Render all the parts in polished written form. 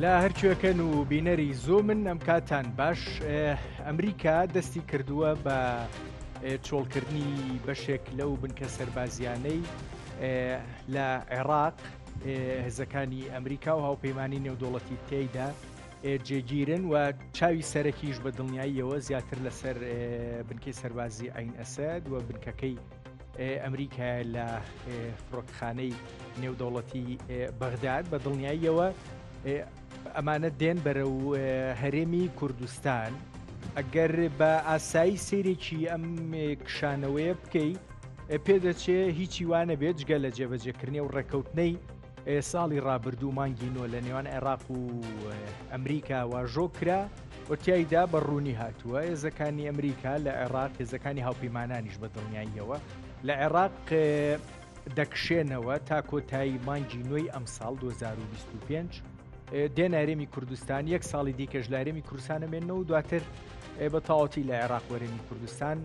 لە هەرکوێکەن و بینەری زۆ من ئەم کاتان باش ئەمریکا دەستی کردووە بە چۆڵکردنی بەشێک لەو بنکە سەربازیانەی لە عێراق هێزەکانی ئەمریکا و هاوپەیمانی نێودوڵەتی تێیدا جێگیرن و چاوی سەرەکیش بە دڵنیاییەوە زیاتر لەسەر بنکەی سەربازی ئاین ئەسەد و بنکەکەی ئەمریکا لە فڕۆکخانەی نێودوڵەتی بەغداد بە دڵنیاییەوە ئەمانە دێن بەرەو هەرێمی کوردستان. ئەگەر بە ئاسایی سیرێکی ئەم کشانەوەیە بکەی پێدەچێ هیچی وانە بێت جگە لە جێبەجێکردنی و ڕێکەوتنەی ساڵی ڕابردوو مانگی نۆ لە نێوان عێراق و ئەمریکا واژۆ کرا و تایدا بە ڕوونی هاتووە هێزەکانی ئەمریکا لە عێراق هێزەکانی هاوپەیمانانیش بە دڵنیاییەوە لە عێراق دەکشێنەوە تا کۆتایی مانگی نۆی ئەم ساڵ 2025 دێن هەرێمی کوردستان یەک ساڵی دیکەش لە هەرێمی کوردستانە مێنەوە و دواتر بە تاواتی لە عێراق وەرێمی کوردستان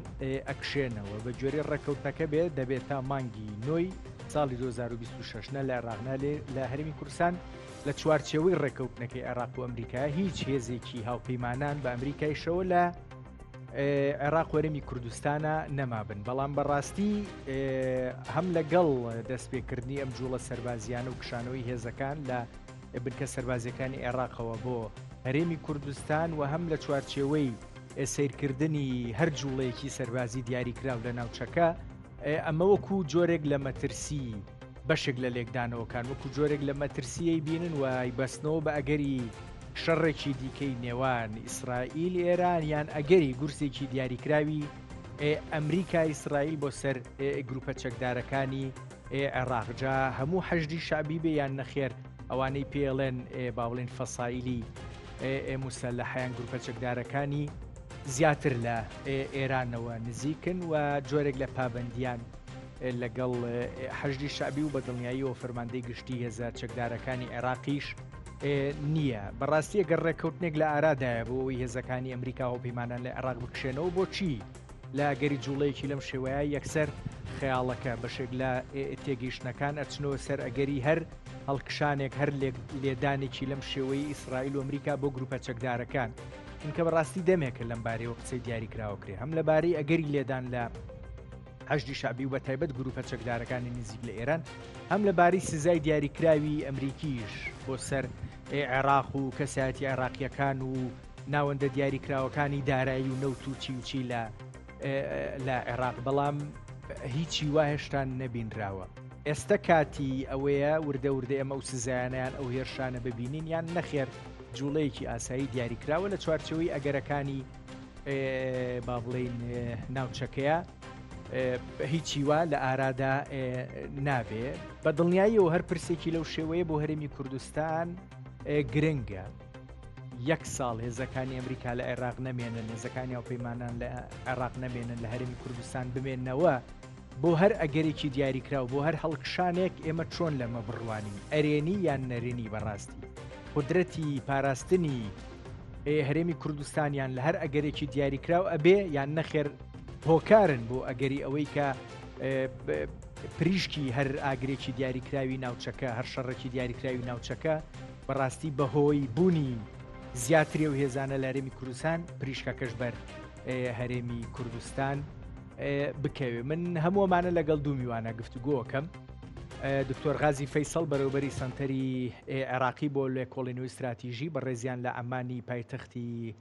ئەکشێنەوە بە گوێرەی ڕێکەوتنەکە بێت دەبێت تا مانگی نۆی ساڵی 2026 نە لە عێراقنا لە هەرێمی کوردستان لە چوارچێوەی ڕێکەوتنەکەی عێراق و ئەمریکا هیچ هێزێکی هاوپەیمانان بە ئەمریکایشەوە لە عێراق وەرەمی کوردستانە نەمابن. بەڵام بەڕاستی هەم لەگەڵ دەستپێکردنی ئەم جوڵە سەربازیانە و کشانەوەی هێزەکان لە بنکە سەربازیەکانی عێراقەوە بۆ هەرێمی کوردستان و هەم لە چوارچێوەی سیرکردنی هەر جوڵەیەکی سەربازی دیاریکراو لە ناوچەکە ئەمە وەکو جۆرێک لە مەترسی بەشێک لە لێکدانەوەکان وەکو جۆرێک لە مەترسیەی بینن و بەستنەوە بە ئەگەری شەڕێکی دیکەی نێوان ئیسرائیل ئێران یان ئەگەری گورسێکی دیاریکراوی ئەمریکا ئیسرائیل بۆ سەر گروپە چەکدارەکانی عێراقجا هەموو حەشدی شعبی بێ یان نەخێر ئەوانەی پێڵێن باڵێن فەسائیلی موسەلەحەیان گروپە چەکدارەکانی زیاتر لە ئێرانەوە نزیکن و جۆرێک لە پابندیان لەگەڵ حەشدی شعبی و بەدڵنیاییەوە فەرماندەی گشتی هێزە چەکدارەکانی عێراقیش نییە. بەڕاستی ئەگەر ڕێکەوتنێک لە ئارادایە بۆ ئەوی هێزەکانی ئەمریکا و پەیمانان لە عێراق بکشێنەوە بۆچی لە گەری جوڵەیەکی لەم شێوەیە یەکسەر خەیاڵەکە بەشێک لە تێگەیشتنەکان ئەچنەوە سەر ئەگەری هەر هەڵکشانێک هەر لێدانێکی لەم شێوەی ئیسرائیل و ئەمریکا بۆ گروپە چەکدارەکان اینکە بەڕاستی دەمێکە لەم بارەیەوە قسەی دیاریکراوەکرێ هەم لەبارەی ئەگەری لێدان لە حەشدی شعبی و بە تایبەت گروپە چەکدارەکانی نزیک لە ئێران هەم لەبارەی سزای دیاریکراوی ئەمریکیش بۆ سەر عێراق و کەسایەتی عێراقیەکان و ناوەندە دیاریکراوەکانی دارایی و نەوت و چی لە عێراق بەڵام هیچی وا هێشتا نەبینراوە. ئێستا کاتی ئەوەیە وردە ئەمە و سزایانیان ئەو هێرشانە ببینین یان نەخێر جوڵەیەکی ئاسایی دیاریکراوە لە چوارچەوەی ئەگەرەکانی با بڵێن ناوچەکەیە هیچی وا لە ئارادا نابێ. بە دڵنیاییەوە هەر پرسێکی لەو شێوەیە بۆ هەرێمی کوردستان گرنگە. یەک ساڵ هێزەکانی ئەمریکا لە عێراق نەمێنن هێزەکانی هاوپەیمانان لە عێراق نەمێنن لە هەرێمی کوردستان بمێننەوە بۆ هەر ئەگەرێکی دیاریکراو بۆ هەر هەڵکشانێک ئێمە چۆن لەمە بڕوانی ئەرێنی یان نەرێنی بەڕاستی قودرەتی پاراستنی هەرێمی کوردستانیان لە هەر ئەگەرێکی دیاریکراو ئەبێ یان نەخێر هۆکارن بۆ ئەگەری ئەوەی کە پریشکی هەر ئاگرێکی دیاریکراوی ناوچەکە هەر شەڕێکی دیاریکراوی ناوچەکە بەڕاستی بەهۆی بوونی زیاتری و هێزانە لە هەرێمی کوردستان پریشکەکەش بەر هەرێمی کوردستان بکەوێ. من هەمووەمانە لەگەڵ دوو میوانە گفتوگۆکەم دکتۆر غازی فەیسەڵ بەڕێوەبەری سەنتەری عێراقی بۆ لێکۆڵینەوەی استراتیژی بەڕێزیان لە ئەمانی پایتەختی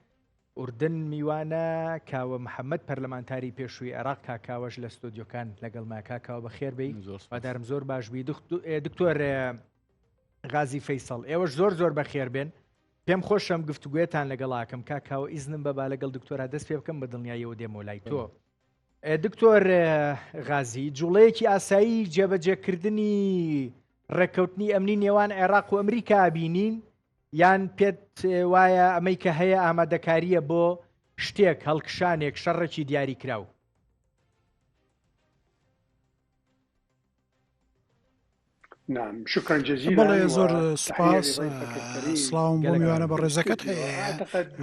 ئوردن میوانە کاوە محەممەد پەرلەمانتاری پێشووی عێراق کاکاوەش لە ستۆدیۆکان لەگەڵما کاکاوە بەخێر بی وادارم زۆر باشبی. دکتۆر غازی فەیسەڵ ئێوەش زۆر بەخێر بێن پێم خۆشم گفتوگوێتان لەگەڵاکەم کاکاوە ئیزنم بەبا لەگەڵ دکتۆرا دەست پێ بکەم بە دڵنیاییەوە دێمە لای تۆ. دکتۆر غازی جوڵەیەکی ئاسایی جێبەجێکردنی ڕێکەوتنی ئەمنی نێوان عێراق و ئەمریکا بینین یان پێت وایە ئەمەی کە هەیە ئامادەکاریە بۆ شتێک هەڵکشانێک شەڕێکی دیاریکراو؟ نعم، شكرا جزيلا بەڵێ زۆر وتحية سوپاس. لضيفك الكريم سڵاوم بۆ گەلێک میوانە بە في ڕێزەکەت الاستوديو. هەیە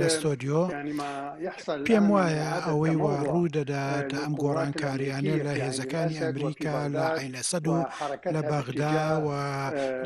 لە أعتقد ستۆدیۆ. يعني ما يحصل پێم الآن من وایە إعادة ئەوەی وا تموضع ڕوو دەدات ئەم للقوات گۆڕانکاریانە الأمريكية لە في عين هێزەکانی الأسد وفي ئەمریکا لە بغداد عینەسەد و لە وحركتها بەغدا باتجاه و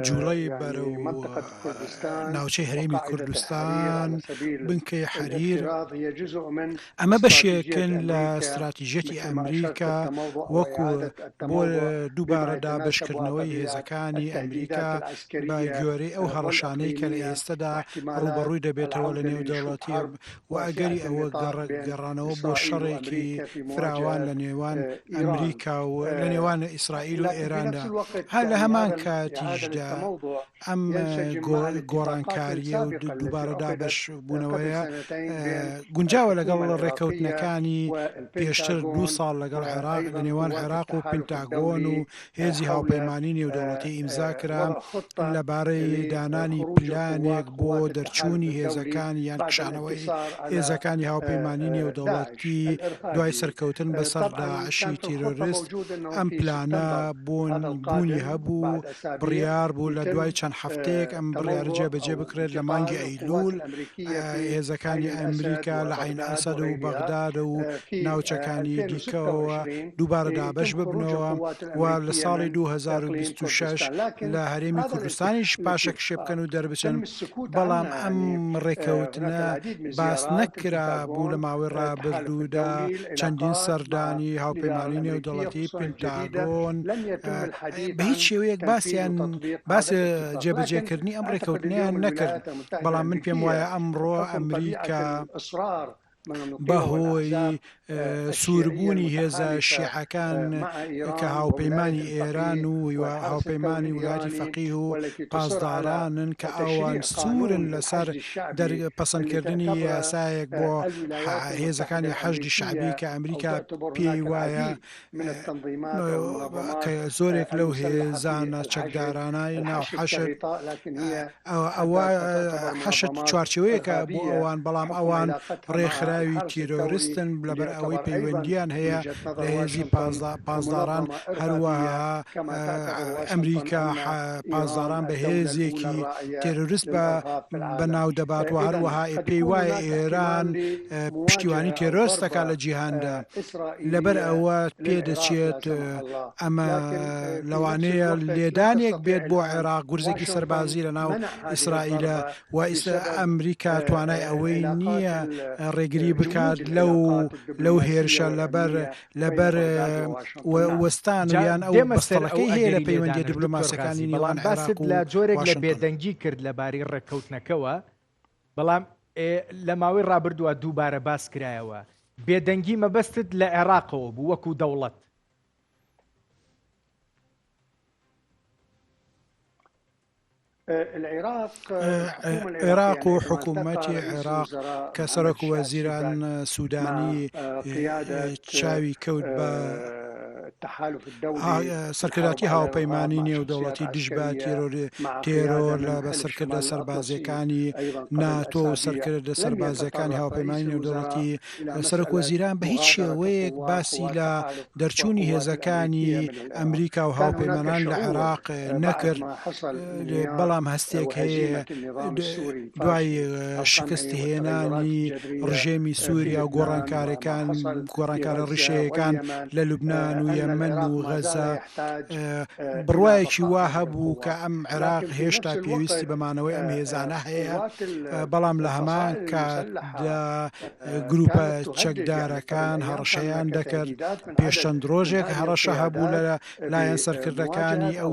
جوڵەی بەرە يعني و منطقة كردستان ناوچەی هەرێمی وقاعدة الحرير على کوردستان سبيل بنکەی حەریر. الافتراض هي جزء من ئەمە استراتيجية بەشێکن لە أمريكا استراتیژەتی مثل ما أشرت ئەمریکا التموضع وەکو وإعادة بۆ التموضع بما دووبارە يتناسب دابشکردنەوەی وطبيعة هێزەکانی التهديدات ئەمریکا بە العسكرية گوێرەی ئەو هەڕەشانەی کە لە والإقليمية ئێستادا واحتمالات ڕوبەڕووی دەبێتەوە لە العودة لنشوب نێودەوڵەتی حرب و ئەگەری واسعة ئەوە النطاق بين گەڕانەوە بۆ إسرائيل شەڕێکی وأمريكا في فراوان مواجهة لە نێوان إيران. ئەمریکا و لە نێوان ئیسرائیل و لكن في نفس ئێراندا. الوقت هەر لە يعني هەمان هذا الإعادة کاتیشدا للتموضع ئەم ينسجم مع الاتفاقات گۆڕانکاریە و السابقة التي دووبارە عقدت دابش قبل بوونەوەیە سنتين بين گونجاوە الحكومة لەگەڵ العراقية ڕێکەوتنەکانی پێشتر 2 والبنتاغون ساڵ لەگەڵ عێراق لە وأيضا نێوان قوات عێراق و التحالف پنتاگۆن و الدولي هێزی حول هاوپەیمانی نێودەوڵەتی ئیمزا کرا وضع خطة لەبارەی دانانی لخروج پلانێک بۆ قوات التحالف دەرچوونی الدولي هێزەکان یان بعد کشانەوەی الانتصار على هێزەکانی هاوپەیمانی داعش نێودەوڵەتی دوای الإرهابي. سەرکەوتن بەسەر طبعا داعشی كانت الخطة تیرۆریست. موجودة أنه ئەم في پلانە سبتمبر هذا بوونی القادم هەبوو بعد أسابيع بڕیار بوو لە دوای يتم چەند هەفتەیەک ئەم بڕیارە تموضع جێبەجێ أو بکرێت لە مانگی انتقال القوات ئەیلول. الأمريكية في عين هێزەکانی الأسد ئەمریکا لە عین وبغداد ئەسەد و وغيرها بەغداد و في ناوچەکانی دیکەوە 2026 دووبارە دابش يتم خروج ببنەوە القوات و لە الأمريكية ساڵی من إقليم 2026 كردستان. لكن لە هەرێمی هذا کوردستانیش پاشەکشێ بکەن و دەربچن. تم السكوت بەڵام عنها يعني ئەم هناك ڕێکەوتنە العديد من باس زيارات نەکرا بوو لە البنتاغون ماوەی التحالف ڕابردوودا الدولي چەندین العلاقات مع سەردانی الإدارة هاوپەیمانی الأمريكية نێودەوڵەتی خصوصا الجديدة پنتاگۆن لم يتم الحديث بە هیچ عن شێوەیەک تنفيذ باسییان وتطبيق باسی هذا الاتفاق. لكن جێبەجێکردنی ئەم أعتقد ڕێکەوتنیان اليوم نەکرد. الولايات المتحدة بەڵام من پێم وایە الأمريكية ئەمڕۆ بحكم طبيعة ئەمریکا الإصرار من القوى والأحزاب بەهۆی الشيعية سووربوونی هێزە المتحالفة شیعەکان مع کە إيران وولاية هاوپەیمانی ئێران الفقيه و والحرس الثوري هاوپەیمانی ولاتی الإيراني فەقیه و والتي تصر على پاسدارانن کە ئەوان تشريع قانون سوورن لەسەر الحشد الشعبي اللي پەسەندکردنی تعتبر یاسایەک بۆ الولايات هێزەکانی المتحدة حەشدی شعبی الأمريكية کە أو ئەمریکا تعتبر پێی هناك وایە العديد من التنظيمات والمنظمات کە زۆرێک لەو المسلحة هێزانە في الحشد چەکدارانای ناو حەشد كغطاء، لكن هي ئەوە تعتبر حەشت منظمات چوارچەوەیەکە بۆ إرهابية ئەوان بەڵام بحكم ئەوان علاقتها مع ڕێکخراوی الحرس الثوري تیرۆریستن اللي لەبەر ئەوەی يعتبر أيضا پەیوەندیان من هەیە وجهة لە نظر هێزی واشنطن پازداران منظمة إرهابية هەروەها كما تعتبر واشنطن ئەمریکا أن پازداران إيران بە الدولة الأولى هێزێکی الراعية تێرۆریست للإرهاب في العالم. بەناودەبات و إذن هەروەها قد پێی يكون وایە هناك ئێران احتمال پشتیوانی لمواجهة أو تێرۆریستەکە لە ضربة جیهاندا. لەبەر إسرائيلية ئەوە للعراق لا پێدەچێت سمح الله. ئەمە لكن في نفس لەوانەیە الوقت لا لێدانێک تستطيع بێت بۆ الآن عێراق گورزێکی واشنطن سەربازی لە ناو منع هذه ئیسرائیلە الضربة و بسبب ئەمریکا توانای ئەوەی العلاقات نییە ڕێگری بکات جمود لەو العلاقات هێرشە الدبلوماسية والأمنية بين بغداد وواشنطن. نعم. وەستان و یان ئەو بەستەڵەکەی هەیە لە پەیوەندی دیبلۆماسیەکانی نێوان باست عێراق و لە جۆرێک لە واشنطن. بێدەنگی کرد لەبارەی ڕێککەوتنەکەوە، بەڵام لە ماوەی ڕابردووە دووبارە باس کرایەوە. بێدەنگی مەبەستت لە عێراقەوە بوو وەکو دەوڵەت. عێراق و حکوومەتی عێراق کە سەرۆک وەزیران سوودانی چاوی کەوت بە سەرکرداتی هاوپەیمانی نێودەوڵەتی دژبە تێرۆر لە بەسەرکردە سەربازەکانی ناتۆ و سەرکردە سەربازەکانی هاوپەیمانی نێودەوڵەتی سەرۆک وەزیران بە هیچ شێوەیەک باسی لە دەرچوونی هێزەکانی ئەمریکا و هاوپەیمانان لە عێراق نەکرد. بەڵام هەستێک هەیە دوای شکست هێنانی ڕژێمی سووریا و گۆڕانکارە ڕیشەیەکان لە لوبنان و یەمەن و غەزا بڕوایەکی وا هەبوو کە ئەم عێراق هێشتا پێویستی بەمانەوەی ئەم هێزانە هەیە. بەڵام لە هەمان کاتدا گروپە چەکدارەکان هەڕەشەیان دەکرد. پێش چەند ڕۆژێک هەڕەشە هەبوو لە لایەن سەرکردەکانی ئەو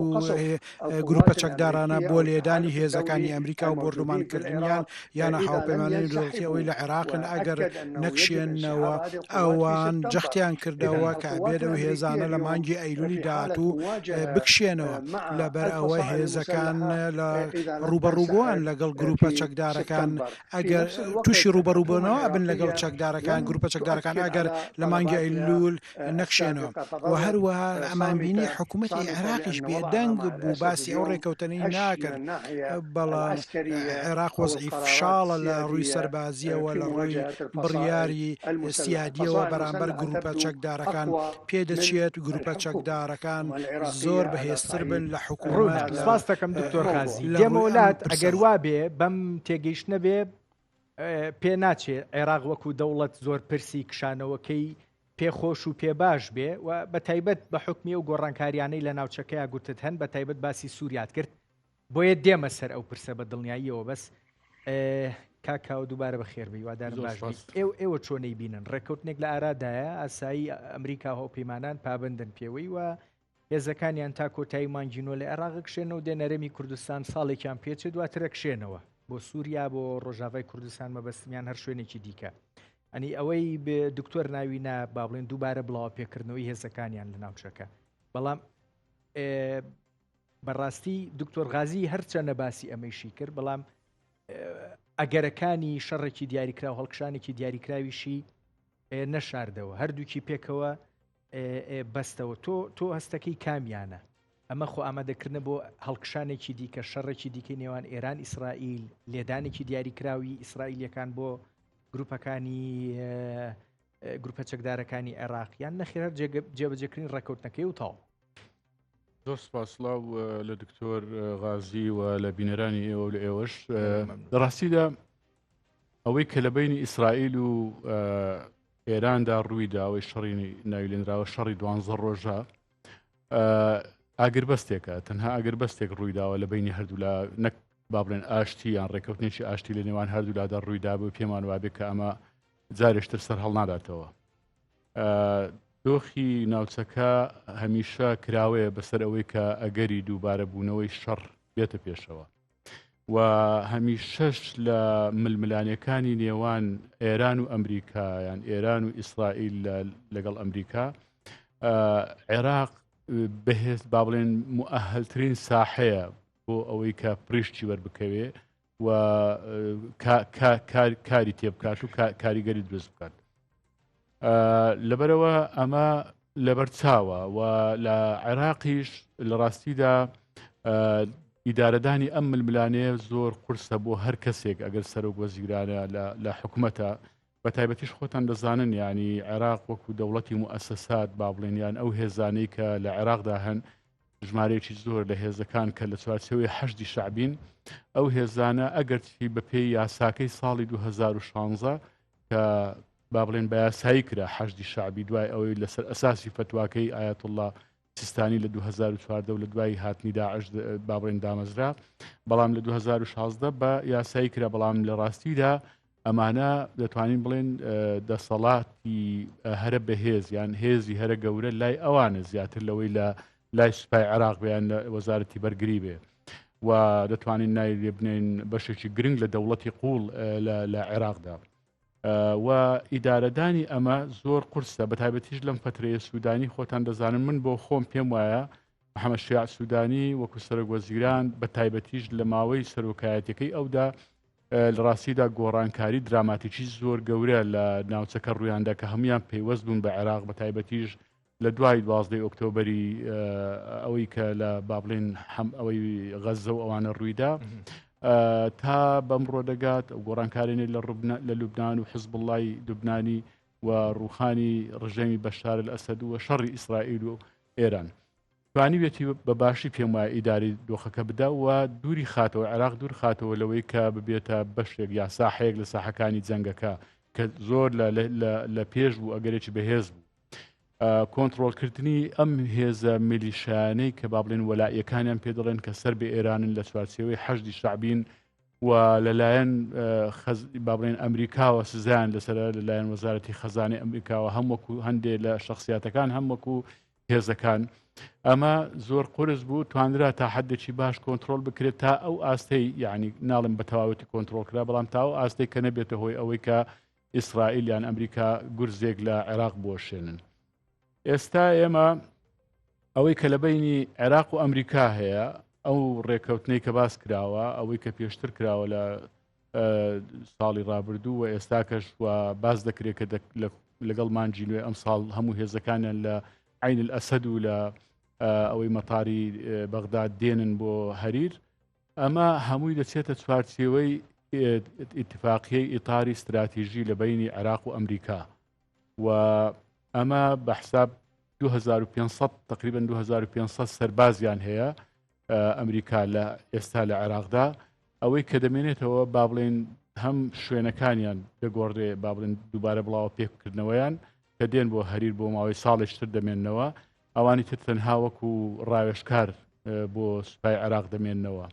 گروپە چەکدارانە بۆ لێدانی هێزەکانی ئەمریکا و بردومانکردنیان یانە هاوپەیمانی دەوڵەتی ئەوەی لە عێراقن ئەگەر نەکشێنەوە ئەوان جەختیان کردەوە کە بێدە و هێزانە لە مانگی ئەیلولی داهاتوو بکشێنەوە. لەبەر ئەوە هێزەکان لە ڕوبەڕووبووان لەگەڵ گروپە چەکدارەکان ئەگەر تووشی ڕوبەڕووبوونەوە ئەبن لەگەڵ چەکدارەکان گروپە چەکدارەکان ئەگەر لە مانگی ئەیلول نەکشێنەوە. و هەروەها ئەمانبینی حکوومەتی عێراقیش بێدەنگ بوو باسی ئەو ڕێکەوتنەی ناکرد. بەڵام عێراق وەزعی فشاڵە لە ڕووی سەربازیەوە لە ڕووی بڕیاری سیادیەوە بەرامبەر گروپە چەکدارەکان پێدەچێت گروپە چەکدارەکان زۆر بەهێزتر بن لە ڕوونا حکوومەت. سپاس دەکەم دکتۆر غازی دێمە وڵات ئەگەر وابێ بەم تێگەیشت نەبێ پێ ناچێت عێراق وەکو دەوڵەت زۆر پرسی کشانەوەکەی پێخۆش و پێ باش بێ و بە تایبەت بە حکمی و گۆڕانکاریانەی لە ناوچەکەی گوتت هەن بە تایبەت باسی سووریات کرد بۆیە دێمە سەر ئەو پرسە بە دڵنیاییەوە بەس کاکاو دووبارە بە خێربی وادارم باش ئێوە چۆنەی بینن ڕێکەوتنێک لە ئارادایە ئاسایی ئەمریکا هەوپەیمانان پابندن پێوەی و هێزەکانیان تا کۆتایی مانگینۆ لە عێراق کشێنەوە دێنەرەمی کوردستان ساڵێکیان پێچێت دواترە کشێنەوە بۆ سووریا بۆ ڕۆژاوای کوردستان مەبەستمیان هەر شوێنێکی دیکە ئەنی ئەوەی بە دکتۆر ناوینە با بڵێن دووبارە بڵاو پێکردنەوەی هێزەکانیان لە ناوچەکە بەڵام بەڕاستی دکتۆر غازی هەرچەنە باسی ئەمەیشی کرد بەڵام ئەگەرەکانی شەڕێکی دیاریکرا و هەڵکشانێکی دیاریکراویشی نەشاردەوە هەردووکی پێکەوە بەستەوە تۆ هەستەکەی کامیانە ئەمە خۆ ئامادەکردنە بۆ هەڵکشانێکی دیکە شەڕێکی دیکە نێوان ئێران ئیسرائیل لێدانێکی دیاریکراوی ئیسرائیلەکان بۆ گروپەکانی گروپە چەکدارەکانی عێراقیان نەخێرا جێبەجێکردنی ڕێکەوتنەکەی و تاو زۆر سپاسڵاو لە دکتۆر غازی و لە بینەرانی ئێوە و لە ئێوەش ڕاستیدا ئەوەی کە لە بینی ئیسرائیل و ئێراندا ڕوویدا ئەوەی شەڕی ناویلێنراوە شەڕی 12 ڕۆژە ئاگربەستێکە تەنها ئاگربەستێک ڕوویداوە لە بینی هەردوو لە نەک با بڵێن ئاشتی یان ڕێکەوتنێکی ئاشتی لە نێوان هەردوولادا ڕوویدا بوو پێمان وابێت کە ئەمە جارێشتر سەر هەڵ ناداتەوە دۆخی ناوچەکە هەمیشە کراوەیە بەسەر ئەوەی کە ئەگەری دووبارە بوونەوەی شەڕ بێتە پێشەوە و هەمیشەش لە ململانیەکانی نێوان ئێران و ئەمریکا یان ئێران و ئیسرائیل لەگەڵ ئەمریکا عێراق بەهێز با بڵێن موئەهەلترین ساحەیە بۆ ئەوەی کە پڕیشتی وەربکەوێ و کاری تێبکات و کاریگەری دروست بکات لەبەرەوە ئەمە لەبەر چاوە و لە عێراقیش لە ڕاستیدا ئیدارەدانی ئەم ململانەیە زۆر قورسە بۆ هەر کەسێک ئەگەر سەرۆک وەزیرانە لە حکوومەتە بە تایبەتیش خۆتان دەزانن ینی عێراق وەکو دەوڵەتی موئەسەسات با بڵێن یان ئەو هێزانەی کە لە عێراقدا هەن ژمارەیەکی زۆر لە هێزەکان کە لە چوارچەوەی حەشتی شعبین ئەو هێزانە ئەگەرچی بەپێی یاساکەی ساڵی 2016 کە با بڵێن بە یاسایی کرا حەشتی شعبی دوای ئەوەی لەسەر ئەساسی فتواکەی ئایەتوڵڵا سیستانی لە 2014 و لە دوای هاتنی داعش با بڵێن دامەزرا بەڵام لە 2016 بە یاسایی کرا بەڵام لە ڕاستیدا ئەمانە دەتوانین بڵێن دەسەڵاتی هەرە بەهێز یان هێزی هەرە گەورە لای ئەوانە زیاتر لەوەی لە لای سوپای عێراق بێیان لە وەزارەتی بەرگری بێ و دەتوانین نای لێ بنێن بەشێکی گرنگ لە دەوڵەتی قوڵ لە عێراقدا و ئیدارەدانی ئەمە زۆر قورسە بەتایبەتیش لەم فترەیە سوودانی خۆتان دەزانن من بۆ خۆم پێم وایە محەممەد شیاع سوودانی وەکو سەرۆک وەزیران بە تایبەتیش لە ماوەی سەرۆکایەتەکەی ئەودا لە ڕاستیدا گۆڕانکاری دراماتیکی زۆر گەورە لە ناوچەکە ڕوویاندا کە هەمویان پەیوەست بوون بە عێراق بە تایبەتیش لە دوای 12 ئۆکتۆبەری ئەوەی کە لە با بڵێن ئەوەی غەزە و ئەوانە ڕوویدا تا بەمڕۆ دەگات گۆڕانکارێنێ لە لوبنان و حزب الله لوبنانی و ڕوخانی ڕژەمی بەشار الئەسەد و شەڕی ئیسرائیل و ئێران توانیوێتی بە باشی پێم وایە ئیداری دۆخەکە بدا و دووری خاتەوە عێراق دوور خاتەوە لەوەی کە ببێتە بەشێک یا ساحەیەک لە ساحەکانی جەنگەکە کە زۆر لە پێش بوو ئەگەرێکی بەهێز بوو کۆنتڕۆڵکردنی ئەم هێزە میلیشانەی کە با بڵێن وەلایەکانیان پێ دەڵێن کە سەر بە ئێرانن لە چوارچێوەی حەشتی شعبین و لەلایەن با بڵێن ئەمریکاوە سزایان لەسەر لەلایەن وەزارەتی خەزانەی ئەمریکاوە هەم وەکو هەندێک لە شخصیاتەکان هەم وەکو هێزەکان ئەمە زۆر قورس بوو توانرا تا حدێکی باش کۆنتترۆل بکرێت تا ئەو ئاستەی یعنی ناڵم بە تەواوەتی کۆنتترۆلکرا بەڵام تا ئەو ئاستەی کە نەبێتە هۆی ئەوەی کە ئیسرائیل یان ئەمریکا گورزێک لە عێراق بۆشێنن ئێستا ئێمە ئەوەی کە لە بینی عێراق و ئەمریکا هەیە ئەو ڕێکەوتنەی کە باس کراوە ئەوەی کە پێشتر کراوە لە ساڵی ڕابردوو و ئێستا کەش و باز دەکرێت کە لەگەڵ مانجی نوێ ئەم ساڵ هەموو هێزەکانیان لە عین الئەسەد و لە ئەوەی مەتاری بەغداد دێنن بۆ هەریر ئەمە هەمووی دەچێتە چوارچێوەی ئیتفاقیەی ئیتاری استراتیژی لە بینی عێراق و ئەمریکا و ئەمە بە حساب 2500 تقریبا 2500 سەربازیان هەیە ئەمریکا لە ئێستا لە عێراقدا ئەوەی کە دەمێنێتەوە با بڵێن هەم شوێنەکانیان دەگۆڕێ با بڵێن دووبارە بڵاوە پێکردنەوەیان کە دێن بۆ هەریر بۆ ماوەی ساڵێکتر دەمێننەوە ئەوانی تر تەنها وەکو ڕاوێژکار بۆ سوپای عێراق دەمێننەوە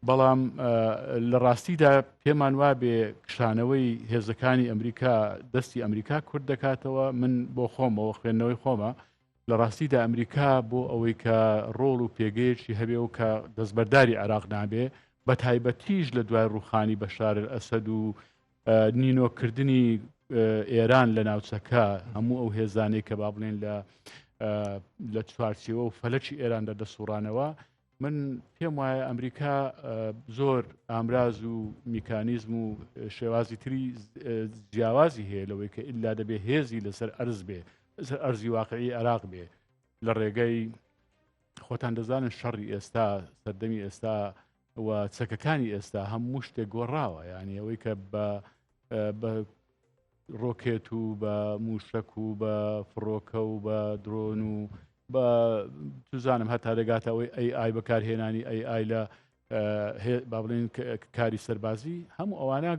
بەڵام لە ڕاستیدا پێمان وابێ کشانەوەی هێزەکانی ئەمریکا دەستی ئەمریکا کورد دەکاتەوە من بۆ خۆمەوە خوێندنەوەی خۆمە لە ڕاستیدا ئەمریکا بۆ ئەوەی کە ڕۆڵ و پێگەیەکی هەبێ و کە دەستبەرداری عێراق نابێ بە تایبەتیش لە دوای ڕوخانی بەشار ئەسەد و نینۆکردنی ئێران لە ناوچەکە هەموو ئەو هێزانەی کە با بڵێن لە چوارچێوە و فەلەکی ئێران دەدەسوڕانەوە من پێم وایە ئەمریکا زۆر ئامراز و میکانیزم و شێوازی تری جیاوازی هەیە لەوەی کە ئللا دەبێ هێزی لەسەر ئەرز بێ لەسەر ئەرزی واقعی عێراق بێ لە ڕێگەی خۆتان دەزانن شەڕی ئێستا سەردەمی ئێستا و چەکەکانی ئێستا هەموو شتێک گۆڕاوە یعنی ئەوەی کە بە ڕۆکێت و بە موشک و بە فڕۆکە و بە درۆن و بە توزانم هەتا دەگاتەوەی ئەی بەکارهێنانی ئەی لە با بڵێن کاری سەربازی هەموو ئەوانە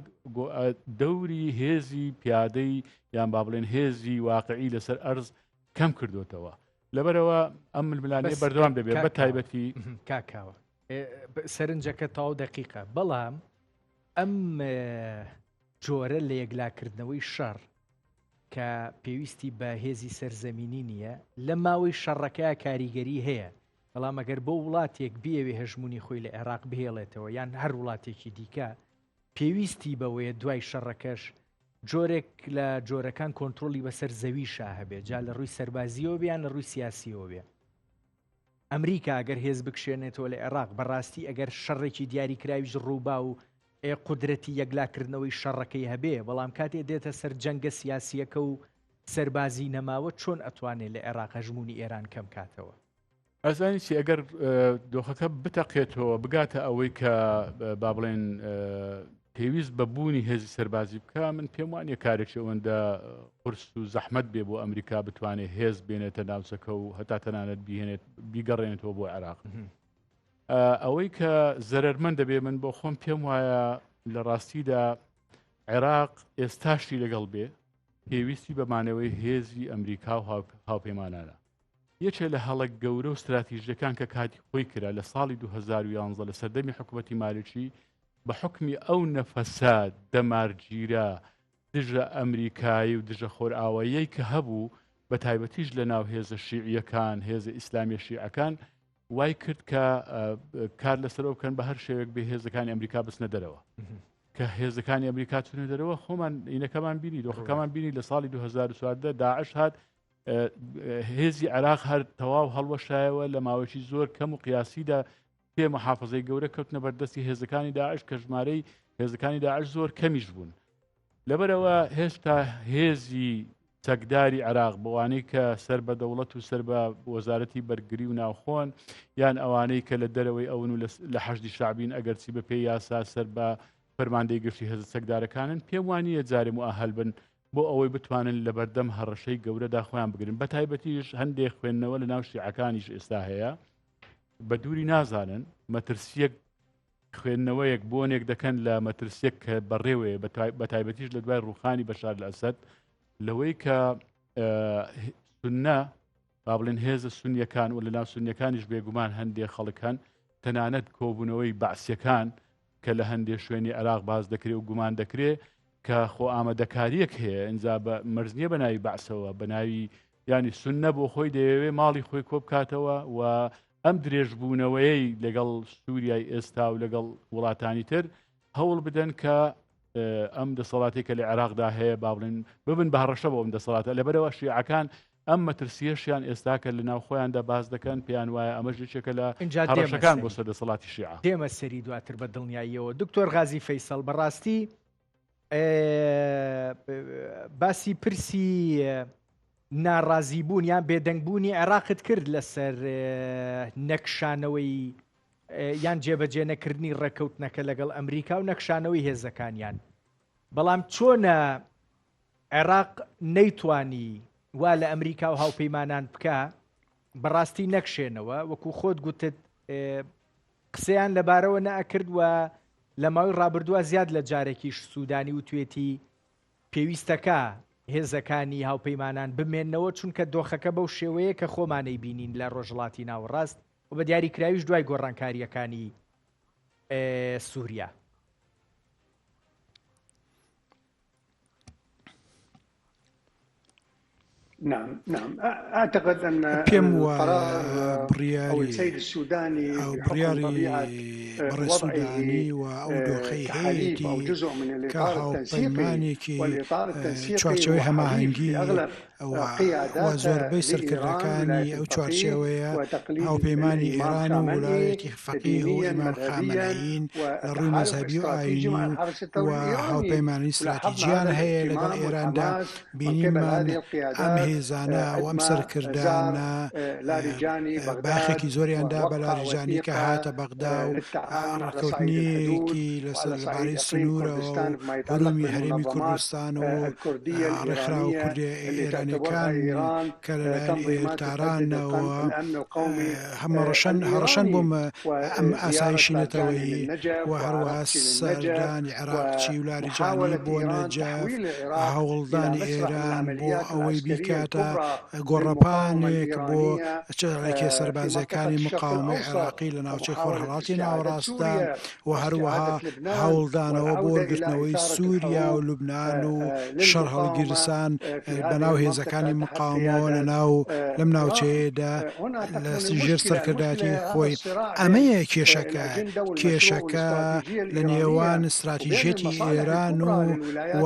دەوری هێزی پیادەی یان با بڵێن هێزی واقعی لەسەر ئەرز کەم کردوتەوە لەبەرەوە ئەم ململانەیە بەردەوام دەبێت بە تایبەتی کاکاوە سەرنجەکە تاو دقیقە بەڵام ئەم جۆرە لە یەکلاکردنەوەی شەڕ کە پێویستی بە هێزی سەرزەمینی نییە لە ماوەی شەڕەکە کاریگەری هەیە بەڵام ئەگەر بۆ وڵاتێک بیەوێ هەژمونی خۆی لە عێراق بهێڵێتەوە یان هەر وڵاتێکی دیکە پێویستی بەوەیە دوای شەڕەکەش جۆرێک لە جۆرەکان کۆنتترۆلی بەسەر زەویشا هەبێ جا لە ڕووی سەربازیەوە بیان لە ڕووی سیاسیەوە بێ ئەمریکا ئەگەر هێز بکشێنێتەوە لە عێراق بەڕاستی ئەگەر شەڕێکی دیاریکراویش ڕووبا و قدرەتی یەکلاکردنەوەی شەڕەکەی هەبێ بەڵام کاتێ دێتە سەر جەنگە سیاسیەکە و سەربازی نەماوە چۆن ئەتوانێت لە عێراق هەژمونی ئێران کەم کاتەوە ئەزانی چی ئەگەر دۆخەکە بتەقێتەوە بگاتە ئەوەی کە با بڵێن پێویست بە بوونی هێزی سەربازی بکە من پێم وانە کارێکی ئەوەندە قورس و زەحمەت بێ بۆ ئەمریکا بتوانێت هێز بێنێتە ناوچەکە و هەتا تەنانەت بیگەڕێنێتەوە بۆ عێراق ئەوەی کە زەرمەند دەبێ من بۆ خۆم پێم وایە لە ڕاستیدا عێراق ئێستاشی لەگەڵ بێ پێویستی بەمانەوەی هێزی ئەمریکا و هاوپەیمانانە یەکێک لە هەڵک گەورە و استراتیژیەکان کە کاتی خۆی کرا لە ساڵی 2011 لە سەردەمی حکوومەتی مالکی بە حکمی ئەو نەفەسات دەمارگیرە دژە ئەمریکایی و دژە خۆرئاواییەی کە هەبوو بە تایبەتیش لە ناو هێزە شیعیەکان هێزە ئیسلامی شیعەکان وای کرد کە کار لەسەرەوە بکەن بە هەر شێوێک بێ هێزەکانی ئەمریکا بچنە دەرەوە کە هێزەکانی ئەمریکا چونە دەرەوە خۆمان ئینەکەمان بینی دۆخەکەمان بینی لە ساڵی 2014 داعش هات هێزی عێراق هەر تەواو هەڵوەشایەوە لە ماوەی زۆر کەم و قیاسیدا پێ محافظەی گەورە کەوتنە بەردەستی هێزەکانی داعش کە ژمارەی هێزەکانی داعش زۆر کەمیش بوون لەبەرەوە هێشتا هێزی چەکداری عێراق بەوانەی کە سەر بە دەوڵەت و سەر بە وەزارەتی بەرگری و ناوخۆن یان ئەوانەی کە لە دەرەوەی ئەون و لە حەشدی شعبین ئەگەرچی بە پێی یاسا سەر بە فەرماندەی گشتی هێز چەکدارەکانن پێم وانییە جارێ مؤهل بن بۆ ئەوەی بتوانن لە بەردەم هەڕەشەی گەورەدا خۆیان بگرن بە تایبەتیش هەندێک خوێندنەوە لە ناو شیعەکانیش ئێستا هەیە بە دووری نازانن مەترسیەک خوێندنەوەیەک بۆنێک دەکەن لە مەترسیەک کە بەڕێوەیە بە تایبەتیش لە دوای ڕوخانی بەشار ئەسەد لەوەی کە سونە با بڵێن هێزە سونیەکان و لە ناو سونیەکانیش بێگومان هەندێک خەڵکان تەنانەت کۆبوونەوەی بەعسیەکان کە لە هەندێک شوێنی عێراق باز دەکرێت و گومان دەکرێت کە خۆ ئامادەکاریەک هەیە ئینجا بە مەرزنیە بە ناوی بەعسەوە بە ناوی ینی سونە بۆ خۆی دەیەوێ ماڵی خۆی کۆ بکاتەوە و ئەم درێژبوونەوەی لەگەڵ سووریای ئێستا و لەگەڵ وڵاتانی تر هەوڵ بدەن کە ئەم دەسەڵاتی کە لە عێراقدا هەیە با بڵێن ببن بە هەڕەشە بۆ ئەم دەسەڵاتە لەبەرەوە شیعەکان ئەم مەترسیەشیان ئێستاکە لە ناو خۆیاندا باز دەکەن پێیان وایە ئەمەش یەکێکە لە هەڕەشەکان بۆ سەر دەسەڵاتی شیعە دێمە سەری دواتر بە دڵنیاییەوە دکتۆر غازی فەیسەڵ بەڕاستی باسی پرسی ناڕازیبوون یان بێدەنگبوونی عێراقت کرد لەسەر نەکشانەوەی یان جێبەجێ نەکردنی ڕێکەوتنەکە لەگەڵ ئەمریکا و نەکشانەوەی هێزەکانیان بەڵام چۆنە عێراق نەیتوانی وا لە ئەمریکا و هاوپەیمانان بکە بەڕاستی نەکشێنەوە وەکو خۆت گوتت قسەیان لەبارەوە نەئەکرد و لە ماوەی ڕابردووە زیاد لە جارێکیش سوودانی و توێتی پێویستەکە هێزەکانی هاوپەیمانان بمێننەوە چونکە دۆخەکە بەو شێوەیە کە خۆمانەی بینین لە ڕۆژهڵاتی ناوەڕاست و بە دیاریکراویش دوای گۆڕانکاریەکانی سووریا. نعم أعتقد أن القرار أو السيد السوداني السوداني وأودوخي هيتي أو جزء من الإطار التنسيقي والإطار التنسيقي وهمهنجي أغلب وزۆربەی سەرکردەکانی ئەو چوارچێوەیە هاوپەیمانی ئێران و وڵایەتی فەقیه و ئیمام خامنەئین لە ڕووی مەزهەبی و ئاینی و هاوپەیمانی استراتیجیان هەیە لەگەڵ ئێراندا بینیمان ئەم هێزانە و ئەم سەرکردانە باخێکی زۆریاندا بە لاریجانی کە هاتە بەغدا و ڕێکەوتنیەکی لەبارەی سنوورەوە و هەرومی هەرێمی کوردستان و ڕێکخرا و کوردی ئێرانی کە لەلایەن تارانەوە هەڕەشەن بۆم ئەم ئاسایشی نەتەوەیی و هەروەها سەردانی عێراقچی و لاریجانی بۆ نەجەف هەوڵدانی ئێران بۆ ئەوەی بیکاتە گۆڕەپانێک بۆ ڕێکێ سەربازەکانی مقاومەی عێراقی لە ناوچەی خۆرهەڵاتی ناوەڕاستدا و هەروەها هەوڵدانەوە بۆ وەرگرتنەوەی سووریا و لوبنان و شەڕ هەڵگیرسان بەناو هێزەکانی مقاومەوە لەم ناوچەیەدا لە ژێر سەرکردایەتی خۆی. ئەمەیە کێشەکە لە نێوان استراتیژیەتی ئێران و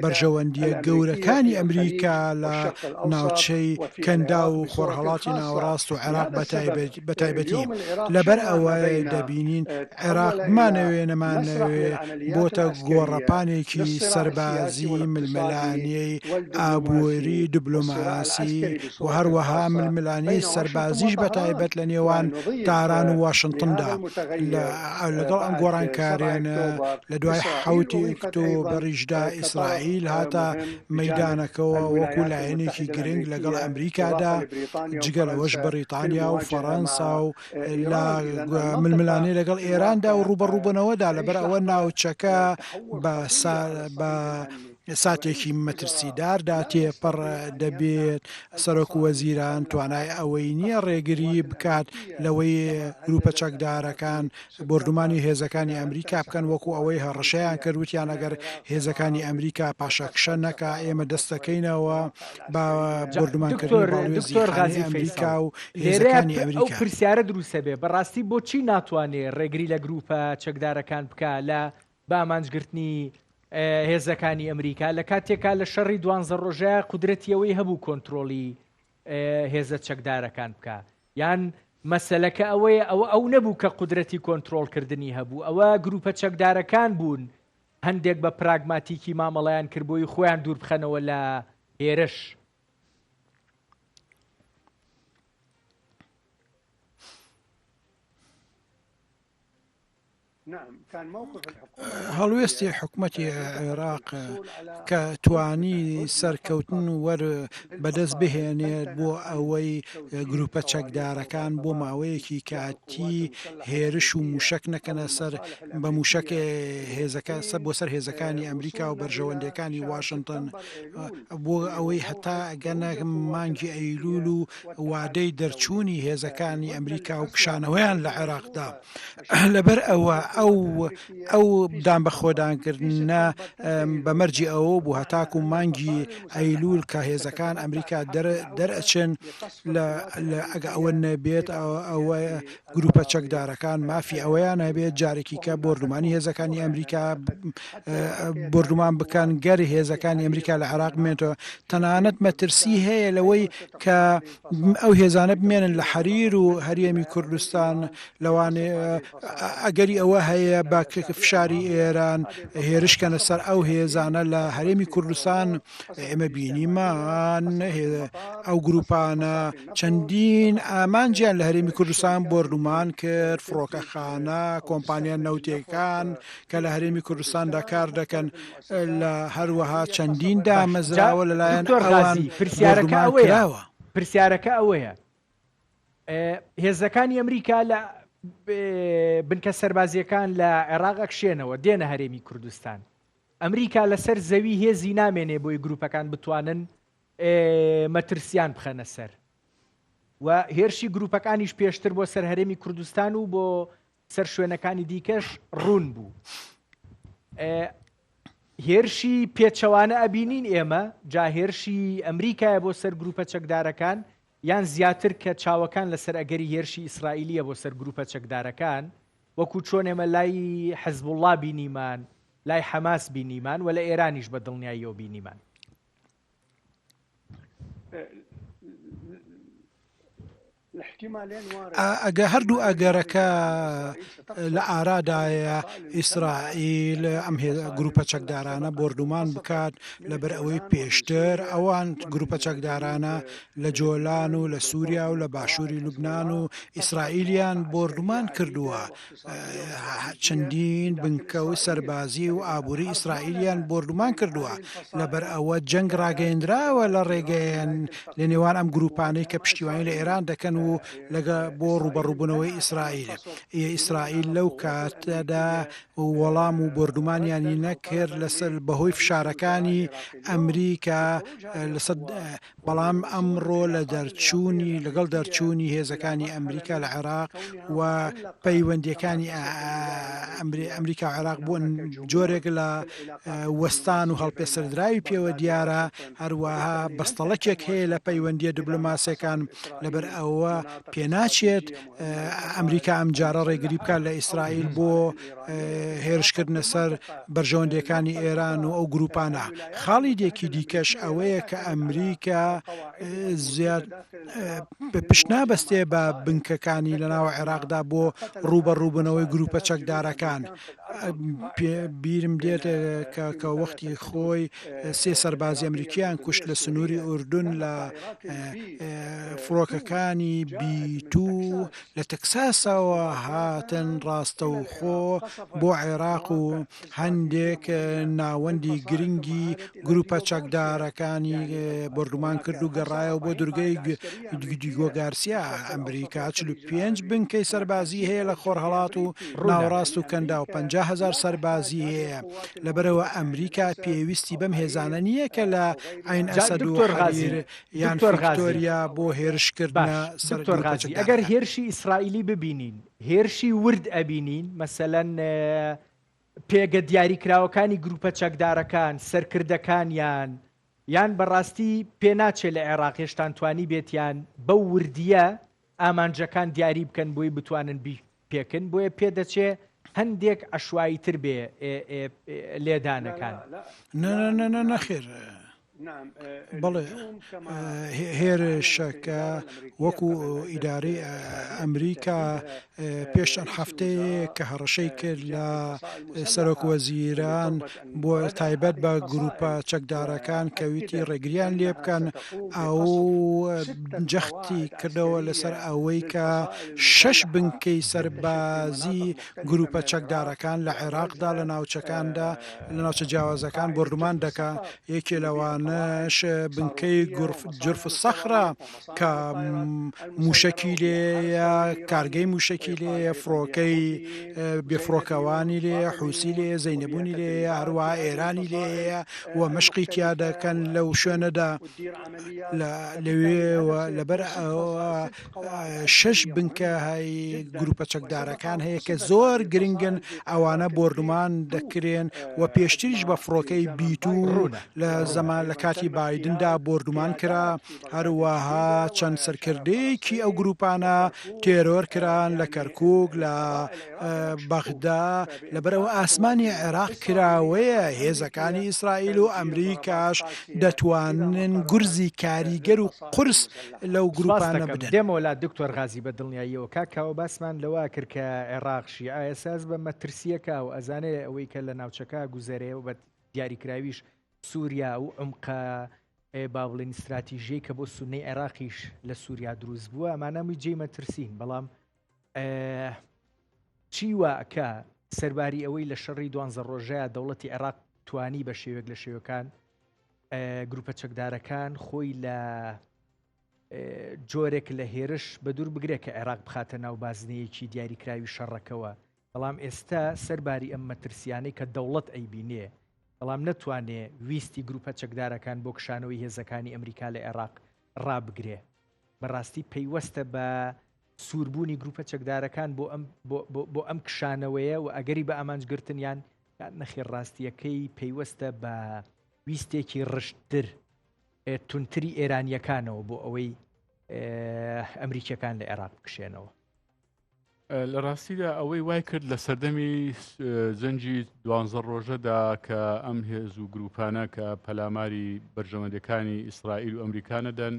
بەرژەوەندیە گەورەکانی ئەمریکا لە ناوچەی کەندا و خۆرهەڵاتی ناوەڕاست و عێراق بەتایبەتی. لەبەر ئەوەیە دەبینین عێراق بمانەوێ نەمانەوێ بۆتە گۆڕەپانێکی سەربازی ململانەی ئابووری دیبلۆماسی و هەروەها ململانەی سەربازیش بەتایبەت لە نێوان تاران و واشنگتندا لەگەڵ ئەم گۆڕانکاریانە لە دوای 7 ئۆکتۆبەریشدا ئیسرائیل هاتە مەیدانەکەەوە وەکو لایەنێکی گرنگ لەگەڵ ئەمریکادا جگەلەوەش بەریتانیا و فەڕەنسا و لە ململانەی لەگەڵ ئێراندا و ڕوبەڕووبوونەوەدا لەبەر ئەوە ناوچەکە بە ساتێکی مەترسیداردا تێپەڕ دەبێت. سەرۆک وەزیران توانای ئەوەی نییە ڕێگری بکات لەوەی گروپە چەکدارەکان بردومانی هێزەکانی ئەمریکا بکەن وەکو ئەوەی هەڕەشەیان کردوتیان ئەگەر هێزەکانی ئەمریکا پاشەکشە نەکا ئێمە دەستەکەینەوە بە بردومانکردنی ئەمریکا و هێزەکانی ئەمریکا. ئەو پرسیارە دروستە بێ بەڕاستی بۆچی ناتوانێت ڕێگری لە گروپە چەکدارەکان بکە لە بامانجگرتنی هێزەکانی ئەمریکا لە کاتێکا لە شەڕی 12 ڕۆژەیە قودرەتیەوەی هەبوو کۆنتترۆلی هێزە چەکدارەکان بکە یان مەسەلەکە ئەوەیە ئەو نەبوو کە قودرەتی کۆنتترۆلکردنی هەبوو ئەوە گروپە چەکدارەکان بوون هەندێک بە پراگماتیکی مامەڵەیان کردبووی خۆیان دوور بخەنەوە لە هێرش. هەڵوێستی حکوومەتی عێراق کە توانی سەرکەوتن وەر بەدەست بهێنێت بۆ ئەوەی گروپە چەکدارەکان بۆ ماوەیەکی کاتی هێرش و موشک نەکەنە سەر بە موشک بۆ سەر هێزەکانی ئەمریکا و بەرژەوەندەکانی واشنگتن بۆ ئەوەی هەتا ئەگەنە مانگی ئەیلول و وادەی دەرچوونی هێزەکانی ئەمریکا و کشانەوەیان لە عێراقدا. لەبەر ئەوە ئەو دام بە خۆدانکردنە بەمەرجی ئەوە بوو هەتاکو مانگی ئەیلول کە هێزەکان ئەمریکا دەرئەچن ئەگە ئەوە نەبێت ئەوە گروپە چەکدارەکان مافی ئەوەیان هەبێت جارێکی کە بردومانی هێزەکانی ئەمریکا بردومان بکەن گەر هێزەکانی ئەمریکا لە عێراق بمێنێتەوە. تەنانەت مەترسی هەیە لەوەی کە ئەو هێزانە بمێنن لە حەریر و هەرێمی کوردستان لەوانێ ئەگەری ئەوە هەیە بە فشاری ئێران هێرشکەنە سەر ئەو هێزانە لە هەرێمی کوردستان ئێمە بینیمان ئەو گروپانە چەندین ئامانجیان لە هەرێمی کوردستان بردومان کرد فڕۆکەخانە کۆمپانیان نەوتێکان کە لە هەرێمی کوردستاندا کار دەکەن لە هەروەها چەندین دامەزراوە لەلایەن ئەوان بردومان کراوە. پرسیارەکە ئەوەیە هێزەکانی ئەمریکا لە بنکە سەربازیەکان لە عێراق ئەکشێنەوە دێنە هەرێمی کوردستان ئەمریکا لەسەر زەوی هێزی نامێنێ بۆی گروپەکان بتوانن مەترسیان بخەنە سەر و هێرشی گروپەکانیش پێشتر بۆ سەر هەرێمی کوردستان و بۆ سەر شوێنەکانی دیکەش ڕوون بوو. هێرشی پێچەوانە ئەبینین ئێمە جا هێرشی ئەمریکایە بۆ سەر گروپە چەکدارەکان یان زیاتر کە چاوەکان لەسەر ئەگەری هێرشی ئیسرائیلیە بۆ سەر گروپە چەکدارەکان وەکو چۆن ئێمە لای حەزبوڵڵا بینیمان لای حەماس بینیمان و لە ئێرانیش بە دڵنیاییەوە بینیمان. ئەگە هەردوو ئەگەرەکە لە ئارادایە ئیسرائیل ئەم گروپە چەکدارانە بردومان بکات لەبەر ئەوەی پێشتر ئەوان گروپە چەکدارانە لە جۆلان و لە سووریا و لە باشووری لوبناان و ئیسرائیلیان بردومان کردووە چەندین بنکە و سەربازی و ئابووری ئیسرائیلیان بردومان کردووە لەبەر ئەوە جەنگ ڕاگەیەندراوە لە ڕێگەیان لە نێوان ئەم گروپانەی کە پشتیوانی لە ئێران دەکەن و لەگە بۆ ڕوبەڕووبوونەوەی ئیسرائیل ئیسرائیل لەو کاتەدا وەڵام و بردومانیانی نەکرد لەسەر بەهۆی فشارەکانی ئەمریکا بەڵام ئەمڕۆ لە دەرچوونی لەگەڵ دەرچوونی هێزەکانی ئەمریکا لە عێراق و پەیوەندیەکانی ئەمریکا عێراق بوون جۆرێک لە وەستان و هەڵپێسەردراوی پێوە دیارە هەروەها بەستەڵەکێک هەیە لە پەیوەندیە دیبلۆماسیەکان لەبەر ئەوە پێناچێت ئەمریکا ئەم جارە ڕێگری بکات لە ئیسرائیل بۆ هێرشکردنە سەر بەرژەوەندەکانی ئێران و ئەو گروپانە. خاڵی دێکی دیکەش ئەوەیە کە ئەمریکا زیاد پشت نابەستێ بە بنکەکانی لە ناو عێراقدا بۆ ڕوبەڕووبوونەوەی گروپە چەکدارەکان. بیرم دێت کە وەختی خۆی 3 سەربازی ئەمریکیان کوشت لە سنووری ئوردون لە فڕۆکەکانی بیتو لە تەکساسەوە هاتن ڕاستەوخۆ بۆ عێراق و هەندێک ناوەندی گرنگی گروپە چەکدارەکانی بردومان کرد و گەڕایەوە بۆ دورگەی دیگۆ گارسیا. ئەمریکا 45 بنکەی سەربازی هەیە لە خۆرهەڵات و ناوەڕاست و کەندا و 50,000 سەربازی هەیە لەبەرەوە ئەمریکا پێویستی بەم هێزانە نییە کە لە عین ئەسەد و حەریر یان ڤیکتۆریا بۆ هێرشکردنە سەر ئەگەر هێرشی ئیسرائیلی ببینین هێرشی ورد ئەبینین مەسەلەن پێگە دیاریکراوەکانی گروپە چەکدارەکان سەرکردەکانیان یان بەڕاستی پێناچێت لە عێراق هێشتان توانی بێتیان بەو وردیە ئامانجەکان دیاری بکەن بۆی بتوانن پێکن بۆیە پێدەچێ هەندێک عەشوایی تر بێ لێدانەکان. نەخێر بەڵێ هێرشەکە وەکو ئیدارەی ئەمریکا پێش چەند هەفتەیە کە هەڕەشەی کرد لە سەرۆکوەزیران بۆ تایبەت بە گروپە چەکدارەکان کەویتی ڕێگریان لێ بکەن ئەو جەختی کردەوە لەسەر ئەوەی کە 6 بنکەی سەربازی گروپە چەکدارەکان لە عێراقدا لە ناوچەکاندا لە ناوچە جیاوازەکان بردومان دەکا. یەکێ لەوانەش بنکەی جرف سەخرە کە موشەکی لێیە کارگەی موشەکی لێ فڕۆکەی بێفڕۆکەوانی لێ حوسی لێ زەینەبوونی لێ هەروە ئێرانی لێە و مەشقی تیا دەکەن لەو شوێنەدا لەوێوە لەبەر 6 بنکە هەی گروپە چەکدارەکان هەیە کە زۆر گرنگن ئەوانە بردومان دەکرێن و پێشتریش بە فڕۆکەی بیتو لە زەمان لە کاتی بایدندا بردومان کرا هەروەها چەند سەرکردەیەکی ئەو گروپانە تێرۆر کران لە کەرکووک لە بەغدا لەبەرەوە ئاسمانی عێراق کراوەیە هێزەکانی ئیسرائیل و ئەمریکاش دەتوانن گورزی کاریگەر و قورس لەو گروپانە بدەن. دێمەوە دکتۆر غازی بە دڵنیاییەوە کاکاوە باسمان لەوە کرد کە عێراق شیعە ئێساس بە مەترسیەکە و ئەزانێ ئەوەی کە لە ناوچەکە گوزەرەیە و بە دیاریکراویش سووریا و عمقە با بڵێن استراتیژیەی کە بۆ سونەی عێراقیش لە سووریا دروست بووە ئەمانەمووی جێی مەترسین بەڵام چی واکە سەرباری ئەوەی لە شەڕی 12 ڕۆژەیە دەوڵەتی عێراق توانی بە شێوێک لە شێوەکان گروپە چەکدارەکان خۆی لە جۆرێک لە هێرش بە دوور بگرێت کە عێراق بخاتە ناو بازنەیەکی دیاریکراوی شەڕەکەوە بەڵام ئێستا سەرباری ئەم مەترسیانەی کە دەوڵەت ئەیبینێ بەڵام نەتوانێ ویستی گروپە چەکدارەکان بۆ کشانەوەی هێزەکانی ئەمریکا لە عێراق ڕابگرێ بەڕاستی پەیوەستە بە سووربوونی گروپە چەکدارەکان بۆ ئەم کشانەوەیە و ئەگەری بە ئامانجگرتنیان نەخێر ڕاستیەکەی پەیوەستە بە ویستێکی ڕشتتر تونتری ئێرانیەکانەوە بۆ ئەوەی ئەمریکیەکان لە عێراق بکشێنەوە. لە ڕاستیدا ئەوەی وای کرد لە سەردەمی زەنجی 12 ڕۆژەدا کە ئەم هێز و گروپانە کە پەلاماری بەرژەوەندەکانی ئیسرائیل و ئەمریکانەدەن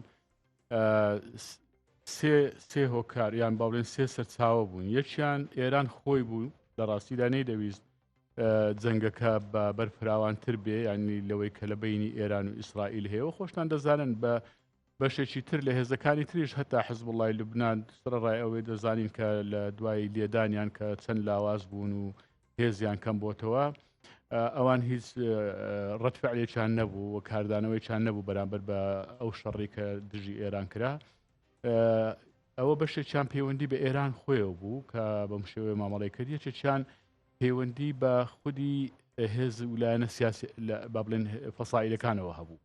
سێ هۆکار یان باڵێن سێ سەرچاوە بوون. یەکیان ئێران خۆی بوو لە ڕاستیدا نەیدەویست جەنگەکە بە بەرفراوانتر بێ ینی لەوەی کە لە بینی ئێران و ئیسرائیل هەیە خۆشتان دەزانن بە بەشێکی تر لە هێزەکانی تریش هەتا حزبوڵای لوبنان سرەڕای ئەوەی دەزانین کە لە دوای لێدانیان کە چەند لاواز بوون و هێزیان کەم بۆتەوە ئەوان هیچ ڕەتفعلێکیان نەبوو و کاردانەوەیان نەبوو بەرامبەر بە ئەو شەڕی کە دژی ئێران کرا. ئەوە بەشێکیان پەیوەندی بە ئێران خۆیەوە بوو کە بەم شێوەیە مامەڵەی کرد. یەکێکیان پەیوەندی بە خودی هێز ویلایەنە سیاسی با بڵێن فەسائیلەکانەوە هەبوو.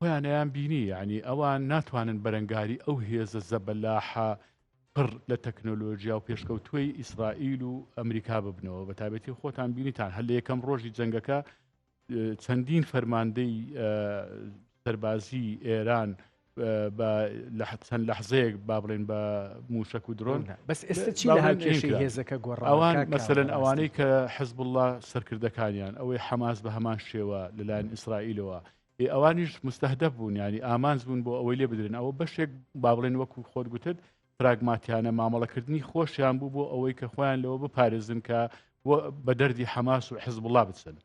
خۆیانیان بینی یعنی ئەوان ناتوانن بەرەنگاری ئەو هێزە زەبەلاحە پڕ لە تەکنۆلۆژیا و پێشکەوتووی ئیسرائیل و ئەمریکا ببنەوە بە تایبەتی خۆتان بینیتان هەر لە یەکەم ڕۆژی جەنگەکە چەندین فەرماندەی سەربازی ئێران چەند لەحزەیەک با بڵێن بە موشک و درۆن بەس ئێستا چی لە هاوکێشەی هێزەکە گۆڕان ئەوان مەسەلەن ئەوانەی کە حزبوڵڵا سەرکردەکانیان ئەوەی حەماس بە هەمان شێوە لەلایەن ئیسرائیلەوە ئەوانیش مستەهدەف بوون ینی ئامانز بوون بۆ ئەوەی لێ بدرێن ئەوە بەشێک با بڵێن وەکو خۆت گوتت پراگماتیانە مامەڵەکردنی خۆشیان بوو بۆ ئەوەی کە خۆیان لەوە بپارێزن کە بە دەردی حەماس و حزبوڵڵا بچن.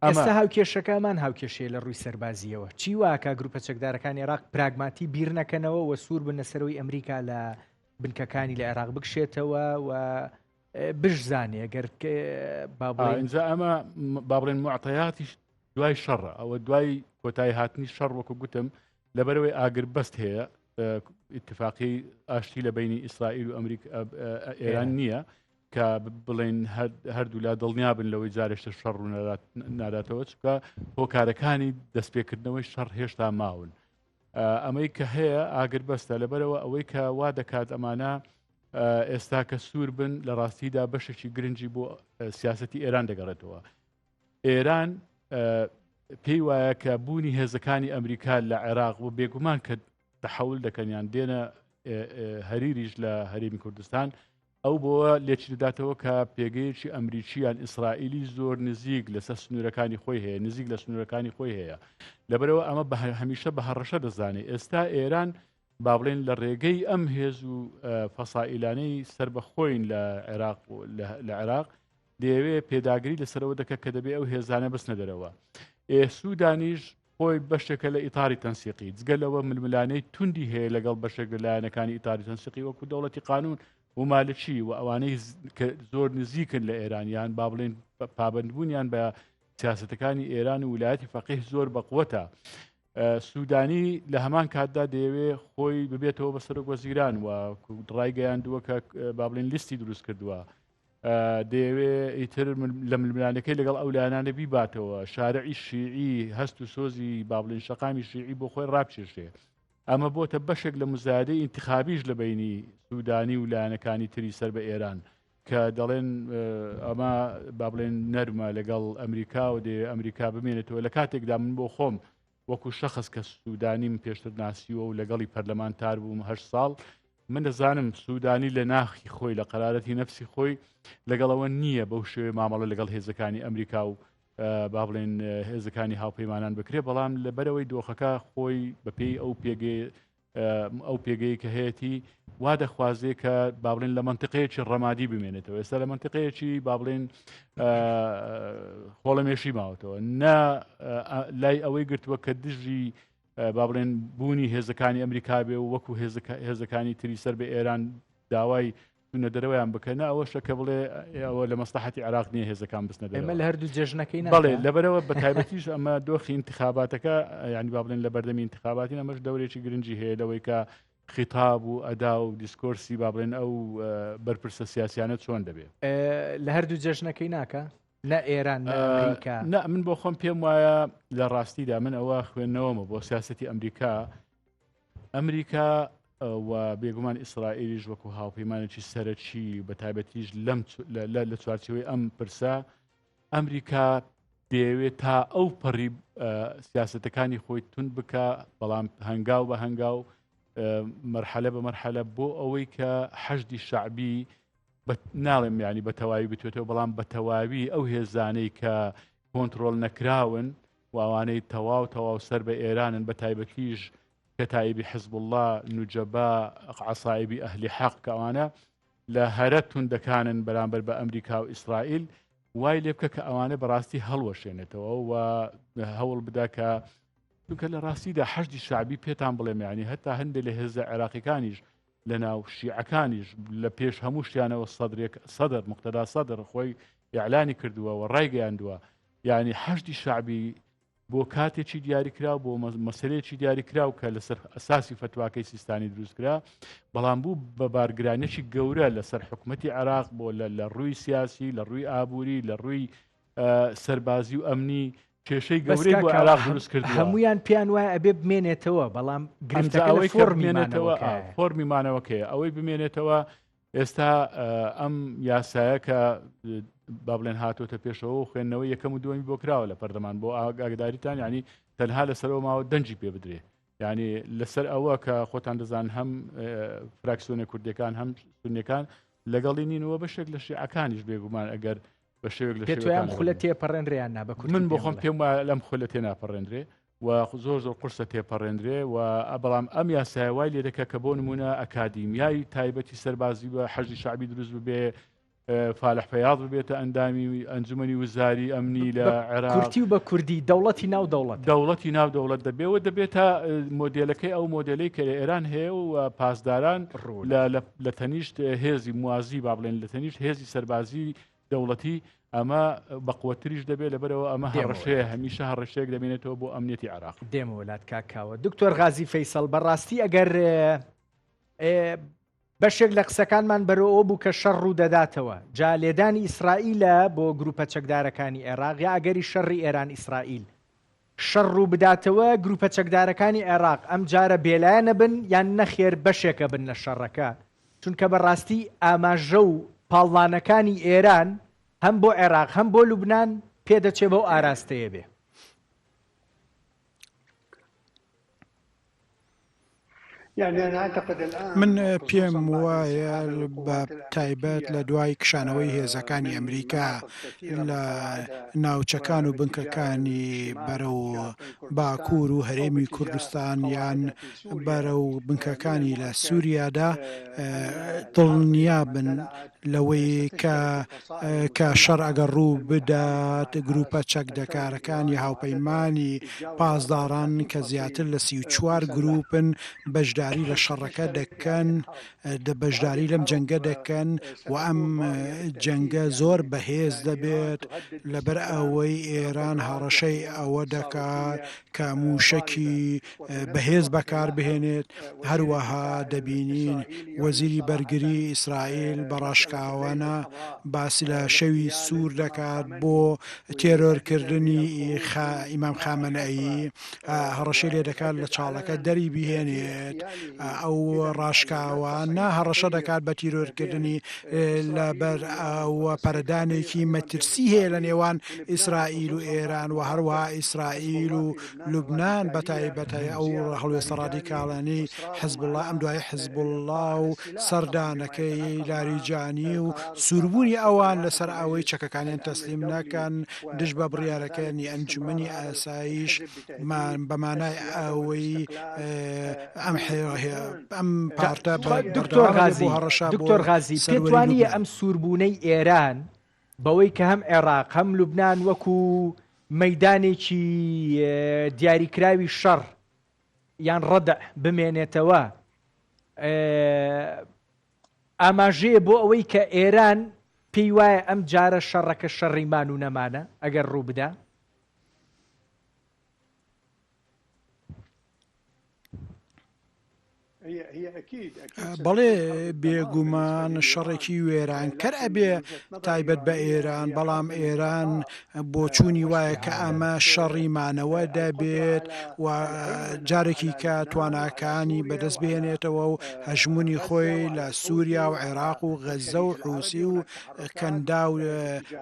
ئێستا هاوکێشەکەمان هاوکێشەیە لە ڕووی سەربازیەوە چی واکە گروپە چەکدارەکانی عێراق پراگماتی بیر نەکەنەوە و سوور بنە سەرەوەی ئەمریکا لە بنکەکانی لە عێراق بکشێتەوە و بشزانێ گەر اینجا ئەمە با بڵێن معتەیاتی دوای شەڕە ئەوە دوای کۆتایی هاتنی شەڕ وەکو گوتم لەبەرەوەی ئاگربەست هەیە ئیتفاقی ئاشتی لە بینی ئیسرائیل و ئێران نییە کە بڵێن هەردوو لا دڵنیابن لەوەی جارێشتە شەڕ و ناداتەوە چکە هۆکارەکانی دەستپێکردنەوەی شەڕ هێشتا ماون. ئەمەی کە هەیە ئاگربەستە لەبەرەوە ئەوەی کە وا دەکات ئەمانە ئێستا کە سوور بن لە ڕاستیدا بەشێکی گرنگی بۆ سیاسەتی ئێران دەگەڕێتەوە. ئێران پێی وایە کە بوونی هێزەکانی ئەمریکا لە عێراق و بێگومان کە تەحول دەکەنیان دێنە هەریریش لە هەرێمی کوردستان ئەو بۆە لێچ دەداتەوە کە پێگەیەکی ئەمریکیان ئیسرائیلی زۆر نزیک لەسەر سنوورەکانی خۆی هەیە نزیک لە سنوورەکانی خۆی هەیە لەبەرەوە ئەمە هەمیشە بە هەڕەشە دەزانێت. ئێستا ئێران با بڵێن لە ڕێگەی ئەم هێز و فەسائیلانەی سربەخۆین لە عێراق دەیەوێت پێداگری لەسەرەوە دەکە کە دەبێت ئەو هێزانە بستنە دەرەوە. سوودانیش خۆی بەشێکە لە ئیتاری تەنسیقی جگەلەوە ململانەی توندی هەیە لەگەڵ بەشێک لەلایەنەکانی ئیتاری تەنسیقی وەکو دەوڵەتی قانون و مالکی و ئەوانەی زۆر نزیکن لە ئێرانیان با بڵێن پابندبوونیان بە سیاسەتەکانی ئێران و ویلایەتی فەقیه زۆر بەقوەتە. سوودانی لە هەمان کاتدا دەیەوێت خۆی ببێتەوە بە سەرۆک وەزیران و ڕای گەیاندووە کە با بڵێن لیستی دروست کردووە دەیەوێت ئیتر لە ململانەکەی لەگەڵ ئەو لایەنانە بیباتەوە شارعی شیعی هەست و سۆزی با بڵێن شەقامی شیعی بۆ خۆی ڕابکێشێ. ئەمە بۆتە بەشێک لە مزایدەی ئینتیخابیش لە بینی سوودانی و لایەنەکانی تری سەر بە ئێران کە دەڵێن ئەمە با بڵێن نەرمە لەگەڵ ئەمریکا و دێ ئەمریکا بمێنێتەوە لە کاتێکدا من بۆ خۆم وەکو شخص کە سوودانیم پێشتر ناسیوە و لەگەڵی پەرلەمانتار بووم 8 ساڵ من دەزانم سوودانی لە ناخی خۆی لە قەرارەتی نەفسی خۆی لەگەڵەوە نییە بەو شێوەیە مامەڵە لەگەڵ هێزەکانی ئەمریکا و با بڵێن هێزەکانی هاوپەیمانان بکرێ بەڵام لەبەرەوەی دۆخەکە خۆی بەپێی ئەو پێگەی کە هەیەی وا دەخوازێ کە با بڵێن لە منتقەیەکی ڕەمادی بمێنێتەوە ئێستا لە منتقەیەکی با بڵێن خۆڵەمێشی ماوەتەوە نە لای ئەوەی گرتووە کە دژی با بڵێن بوونی هێزەکانی ئەمریکا بێ و وەکو هێزەکانی تری سەر بە ئێران داوای تونە دەرەوەیان بکەنە ئەوەشە کە بڵێ ئەوە لە مەسلحەتی عێراق نییە هێزەکان بستنە دەرەوە ئێمە لە هەردوو جێژنەکەی بەڵێ لەبەرەوە بە تایبەتیش ئەمە دۆخی انتخاباتەکە یعنی با بڵێن لە بەردەمی انتخاباتی ئەمەش دەورێکی گرنگی هەیە لەوەی کە خیتاب و ئەدا و دیسکۆرسی با بڵێن ئەو بەرپرسە سیاسیانە چۆن دەبێت لە هەردوو جێژنەکەی ناکە نە ئێران ئەمریکا نە من بۆ خۆم پێم وایە لە ڕاستیدا من ئەوە خوێندنەوەمە بۆ سیاسەتی ئەمریکا و بێگومان ئیسرائیلیش وەکو هاوپەیمانێکی سەرەکی بە تایبەتیش لە چوارچەوەی ئەم پرسە ئەمریکا دەیەوێت تا ئەو پەڕی سیاسەتەکانی خۆی تون بکە بەڵام هەنگاو بە هەنگاو مەرحەلە بە مەرحەلە بۆ ئەوەی کە حەشدی شعبی ناڵێم ینی بە تەواوی بتوێتەوە بەڵام بە تەواوی ئەو هێزانەی کە کۆنتترۆل نەکراون و ئەوانەی تەواو سەر بە ئێرانن بە تایبەتیش کەتایبی حزب الله نوجەبا عەسایبی ئەهلی حەق کە ئەوانە لە هەرە توندەکانن بەرامبەر بە ئەمریکا و ئیسرائیل وای لێ بکە کە ئەوانە بەڕاستی هەڵوەشێنێتەوە و هەوڵ بدا کە دوکە لە ڕاستیدا حەشدی شعبی پێتان بڵێم ینی هەتا هەندێک لە هێزە عێراقیەکانیش لە ناو شیعەکانیش لە پێش هەموو شتیانەوە سەدر مقتەدا سەدر خۆی ئیعلانی کردووە و ڕایگەیاندووە یعنی حەشدی شعبی بۆ کاتێکی دیاریکرا بۆ مەسەلەیەکی دیاریکراو کە لەسەر ئەساسی فتواکەی سیستانی دروستکرا بەڵام بوو بە بارگرانێکی گەورە لەسەر حکوومەتی عێراق بۆ لە ڕووی سیاسی لە ڕووی ئابووری لە ڕووی سەربازی و ئەمنی کێشەی گەورەی بۆ عێراق دروست کردووە هەمویان پیان وایە ئەبێ بمێنێتەوە بەڵام گرفتەکەی فۆرمی مانەوەکەیە ئەوەی بمێنێتەوە ئێستا ئەم یاسایە کە با بڵێن هاتۆتە پێشەوە و خوێندنەوەی یەکەم و دووەمی بۆ کراوە لە پەرلەمان بۆ ئاگاداریتان ینی تەنها لەسەرەوە ماوە دەنجی پێ بدرێ ینی لەسەر ئەوە کە خۆتان دەزان هەم فراکسیۆنە کوردەکان هەم سونیەکان لەگەڵی نینەوە بەشێک لە شیعەکانیش بێگومان ئەگەر بە شێوێک لە پێتویان خولە تێپەڕێنرێیان نا بە کورد من بۆ خۆم پێم وایە لەم خولە تێناپەڕێنرێ و زۆر قورسە تێپەڕێنرێ و بەڵام ئەم یاسایە وای لێ دەکە کە بۆ نمونە ئەکادیمیای تایبەتی سەربازی بە حەشدی شعبی دروست ببێ فالح فەیاض ببێتە ئەندامی ئەنجومەنی وزاری ئەمنی لە عێراق کورتی و بە کوردی دەوڵەتی ناو دەوڵەت دەبێەوە دەبێتە مۆدێلەکەی ئەو مۆدلەی کە لە ئێران هەیە و پاسداران لە تەنیشت هێزی موازی با بڵێن لە تەنیشت هێزی سەربازی دەوڵەتی ئەمە بەقوەتریش دەبێت لەبەرەوە ئەمە هەڕەشەیە هەمیشە هەڕەشەیەک دەبێنێتەوە بۆ ئەمنیەتی عێراق دێمە وڵات کاکاوە دکتۆر غازی فەیسەڵ بەڕاستی ئەگەر بەشێک لە قسەکانمان بەرەوە بوو کە شەڕ ڕوو دەداتەوە جا لێدانی ئیسرائیلە بۆ گروپە چەکدارەکانی عێراق یا ئەگەری شەڕی ئێران ئیسرائیل شەڕ ڕوو بداتەوە گروپە چەکدارەکانی عێراق ئەم جارە بێلایەنە بن یان نەخێر بەشێکە بن لە شەڕەکە چونکە بەڕاستی ئاماژە و پاڵانەکانی ئێران هەم بۆ عێراق هەم بۆ لوبنان پێدەچێ بەو ئاراستەیە بێ من پێم وایە بە تایبەت لە دوای کشانەوەی هێزەکانی ئەمریکا لە ناوچەکان و بنکەکانی بەرەو باکوور و هەرێمی کوردستان یان بەرەو بنکەکانی لە سووریادا دڵنیا بن لەوەی کە شەڕ ئەگەر ڕوو بدات گروپە چەکدەکارەکانی هاوپەیمانی پاسداران کە زیاتر لە 34 گروپن بەشداری لە شەڕەکە دەکەن بەشداری لەم جەنگە دەکەن و ئەم جەنگە زۆر بەهێز دەبێت لەبەر ئەوەی ئێران هەڕەشەی ئەوە دەکات کە موشکی بەهێز بەکار بهێنێت هەروەها دەبینین وەزیری بەرگری ئیسرائیل بەڕاشکاوانە باسی لە شەوی سوور دەکات بۆ تێرۆرکردنی ئیمام خامنەئی هەڕەشەی لێ دەکات لە چاڵەکە دەری بهێنێت ئەو ڕاشکاوانە هەڕەشە دەکات بە تیرۆرکردنی لەبەر ئەوە پەرەدانێکی مەترسی هەیە لە نێوان ئیسرائیل و ئێران و هەروەها ئیسرائیل و لوبنان بە تایبەتە ئەو هەڵوێستە ڕادیکاڵانەی حزب الله ئەم دوای حزب الله و سەردانەکەی لاریجانی و سووربوونی ئەوان لەسەر ئەوەی چەکەکانیان تەسلیم ناکەن دژ بە بڕیارەکانی ئەنجومەنی ئاسایش بە مانای ئەوەی ئەم پارتە دکتۆر غازی پێتوانیە ئەم سووربوونەی ئێران بەوەی کە هەم عێراق هەم لوبنان وەکو مەیدانێکی دیاریکراوی شەڕ یان ڕەدع بمێنێتەوە ئاماژەیە بۆ ئەوەی کە ئێران پێی وایە ئەم جارە شەڕەکە شەڕیمان و نەمانە ئەگەر ڕوو بدە؟ بەڵێ بێگومان شەڕێکی وێرانکەر ئەبێ تایبەت بە ئێران، بەڵام ئێران بۆ چوونی وایە کە ئەمە شەڕیمانەوە دەبێت و جارێکی کە تواناکانی بەدەست بێنێتەوە و هەژمونی خۆی لە سووریا و عێراق و غەزە و حوسی و کەندا و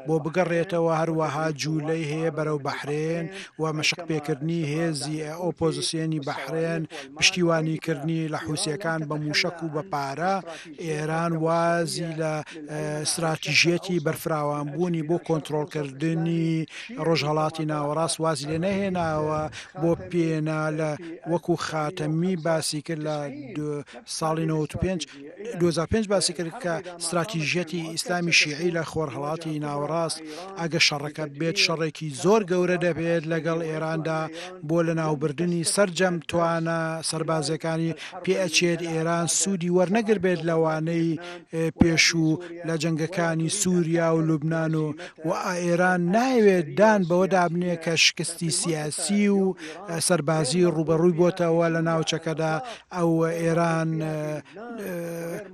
بۆ بگەڕێتەوە. هەروەها جوولەی هەیە بەرەو بەحرێن و مەشق پێکردنی هێزی ئۆپۆزیسیۆنی بەحرێن، پشتیوانیکردنی لە حوسیەکان بە موشک و بە پارە. ئێران وازی لە استراتیژیەتی بەرفراوانبوونی بۆ کۆنتڕۆڵکردنی ڕۆژهەڵاتی ناوەڕاست وازی لێ نەهێناوە بۆ پێنا لە وەکو خاتەمی باسی کرد لە ساڵی 2005 باسی کرد کە استراتیژیەتی ئیسلامی شیعی لە خۆرهەڵاتی ناوەڕاست ئەگە شەڕەکە بێت شەڕێکی زۆر گەورە دەبێت لەگەڵ ئێراندا بۆ لە ناوبردننی سەرجەم توانە سەربازەکانی پێئەچێت ئێران سوودی وەرنەگر بێت لەوانەی پێشوو لە جەنگەکانی سووریا و لوبنان و ئێران ناوێت دان بەوە دابنێ کە شکستی سیاسی و سەربازی ڕوبەڕووی بۆتەوە لە ناوچەکەدا. ئەو ئێران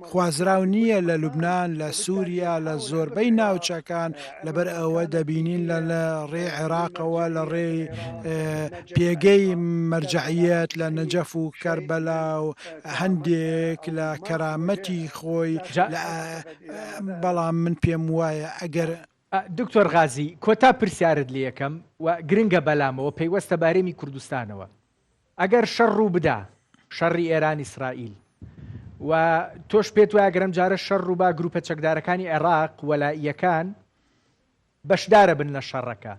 خوازراو نییە لە لوبنان، لە سووریا، لە زۆربەی ناوچەکان، لەبەر ئەوە دەبینین لە ڕێ عێراقەوە لە ڕێ پێگەی مەرجەعیەت لە نەجەف و کەربەلا و هەندێک لە کەرامەتی خۆی. بەڵام من پێم وایە ئەگەر دکتۆر غازی کۆتا پرسیارت لێ یەکەم و گرنگە بەلامەوە پەیوەستە بارێمی کوردستانەوە، ئەگەر شەڕ ڕوو بدا شەڕی ئێران ئیسرائیل و تۆش پێت وایە گەرم جارە شەڕ ڕوو با گروپە چەکدارەکانی عێراق وەلاییەکان بەشدارە بن لە شەڕەکە،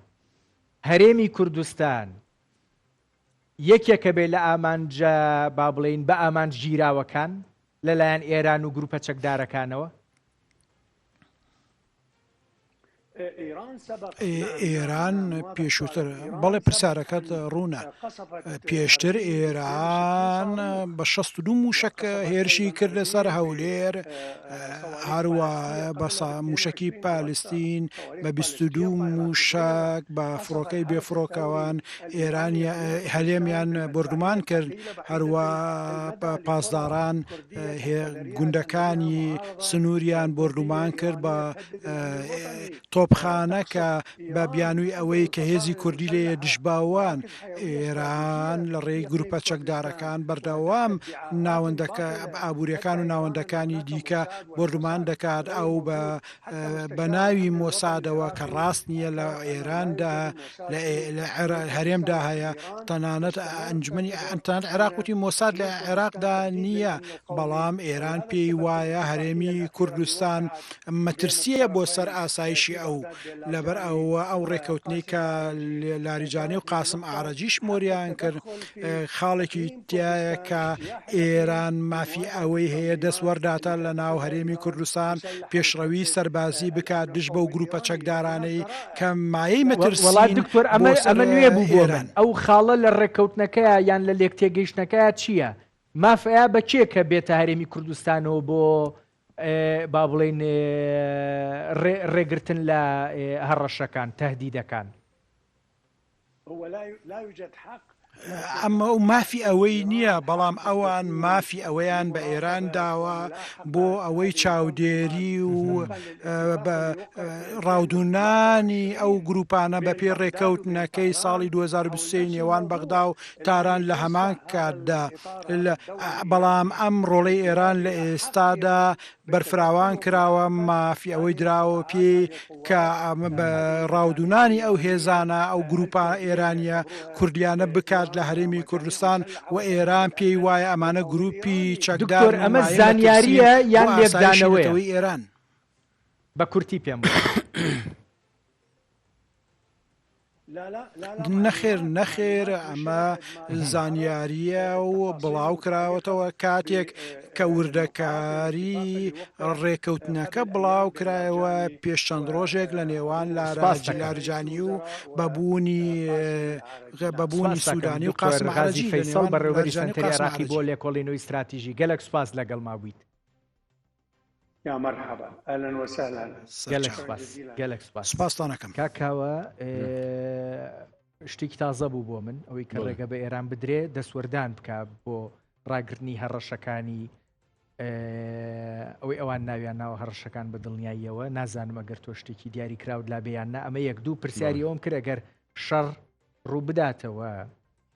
هەرێمی کوردستان یەکێکە بێ لە ئامانجە با بڵێین بە ئامانج گیراوەکان لەلایەن ئێران و گروپە چەکدارەکانەوە؟ ئێران پێشووتر بەڵێ پرسیارەکەت ڕوونە. پێشتر ئێران بە 62 موشک هێرشی کرد لەسەر هەولێر، هەروە بە موشکی پالستین بە 22 موشک بە فڕۆکەی بێفرۆکەوان ئێرانی هەلێمیان بردومان کرد. هەروە پاسداران گوندەکانی سنووریان بردومان کرد بە تۆپخانە کە بە بیانووی ئەوەی کە هێزی کوردی لێ دژباوان. ئێران لە ڕێی گروپە چەکدارەکان بەردەوام ناوەندەکە ئابوووریەکان و ناوەندەکانی دیکە بردومان دەکات. ئەو بە ناوی مۆسادەوە کە ڕاست نییە لە ئێراندا لە هەرێمدا هەیە، تەنانەت ئەنجومەنی ئەنتان عێراق وتی مۆساد لە عێراقدا نییە، بەڵام ئێران پێی وایە هەرێمی کوردستان مەترسیە بۆ سەر ئاسایشی ئەو. لەبەر ئەو ڕێکەوتنەی کە لاریجانی و قاسم ئاڕەجی شمۆریان کرد خاڵێکی تایە کە ئێران مافی ئەوەی هەیە دەستوەرداتە لە ناو هەرێمی کوردستان پێشڕەوی سەربازی بکات دژ بەو گروپە چەکدارانەی کە مایەی مەترسین. وڵات دکتۆر ئەمە نوێ بوو بۆ من. ئەو خاڵە لە ڕێکەوتنەکەیە یان لە لێکتێگەیشتنەکەیە چییە؟ مافەیە بەکێ کە بێتە هەرێمی کوردستانەوە بۆ با بڵێن ڕێگرتن لە هەڕەشەکان تەهدیدەکان؟ ئەمە و مافی ئەوەی نییە، بەڵام ئەوان مافی ئەوەیان بە ئێران داوە بۆ ئەوەی چاودێری و ڕاودونانی ئەو گروپانە بە پێ ڕێکەوتنەکەی ساڵی 2023 نێوان بەغدا و تاران لە هەمان کاتدا، بەڵام ئەم ڕۆڵەی ئێران لە ئێستادا بەرفراوان کراوە، مافی ئەوەی دراوە پێ کە بە ڕاودونانی ئەو هێزانە ئەو گروپە ئێرانیە کوردیانە بکات لە هەرێمی کوردستان و ئێران پێی وایە ئەمانە گروپی چەکدار ئەمە زانیاریە یان لێبدانەوەی ئێران بە کورتی پێم نەخێر ئەمە زانیاریە و بڵاو کراوەتەوە کاتێک کە وردەکاری ڕێکەوتنەکە بڵاو کرایەوە پێش چەند ڕۆژێک لە نێوان لارجانی و بەبوونی سوودانی و قاسم حەرەجی فەیسەڵ بەڕێوەبەری سەنتەری عێراقی بۆ لێکۆڵینەوەی استراتیژی گەلێک سوپاس لەگەڵ مابوویت. يا مرحبا اهلا وسهلا. گەلێک سپاستانەکەم. کاکاوە شتێکی تازە بوو بۆ من ئەوەی کە ڕێگە بە ئێران بدرێ دەسوەردان بکە بۆ ڕاگررتنی هەڕەشەکانی ئەوەی ئەوان ناویان ناوە هەڕەشەکان بە دڵنیاییەوە. نازانم ئەگەر تۆ شتێکی دیاری کراود لا بێیاننا. ئەمە یەک دوو پرسیاری ئەوم کرد ئەگەر شەڕ ڕوو بداتەوە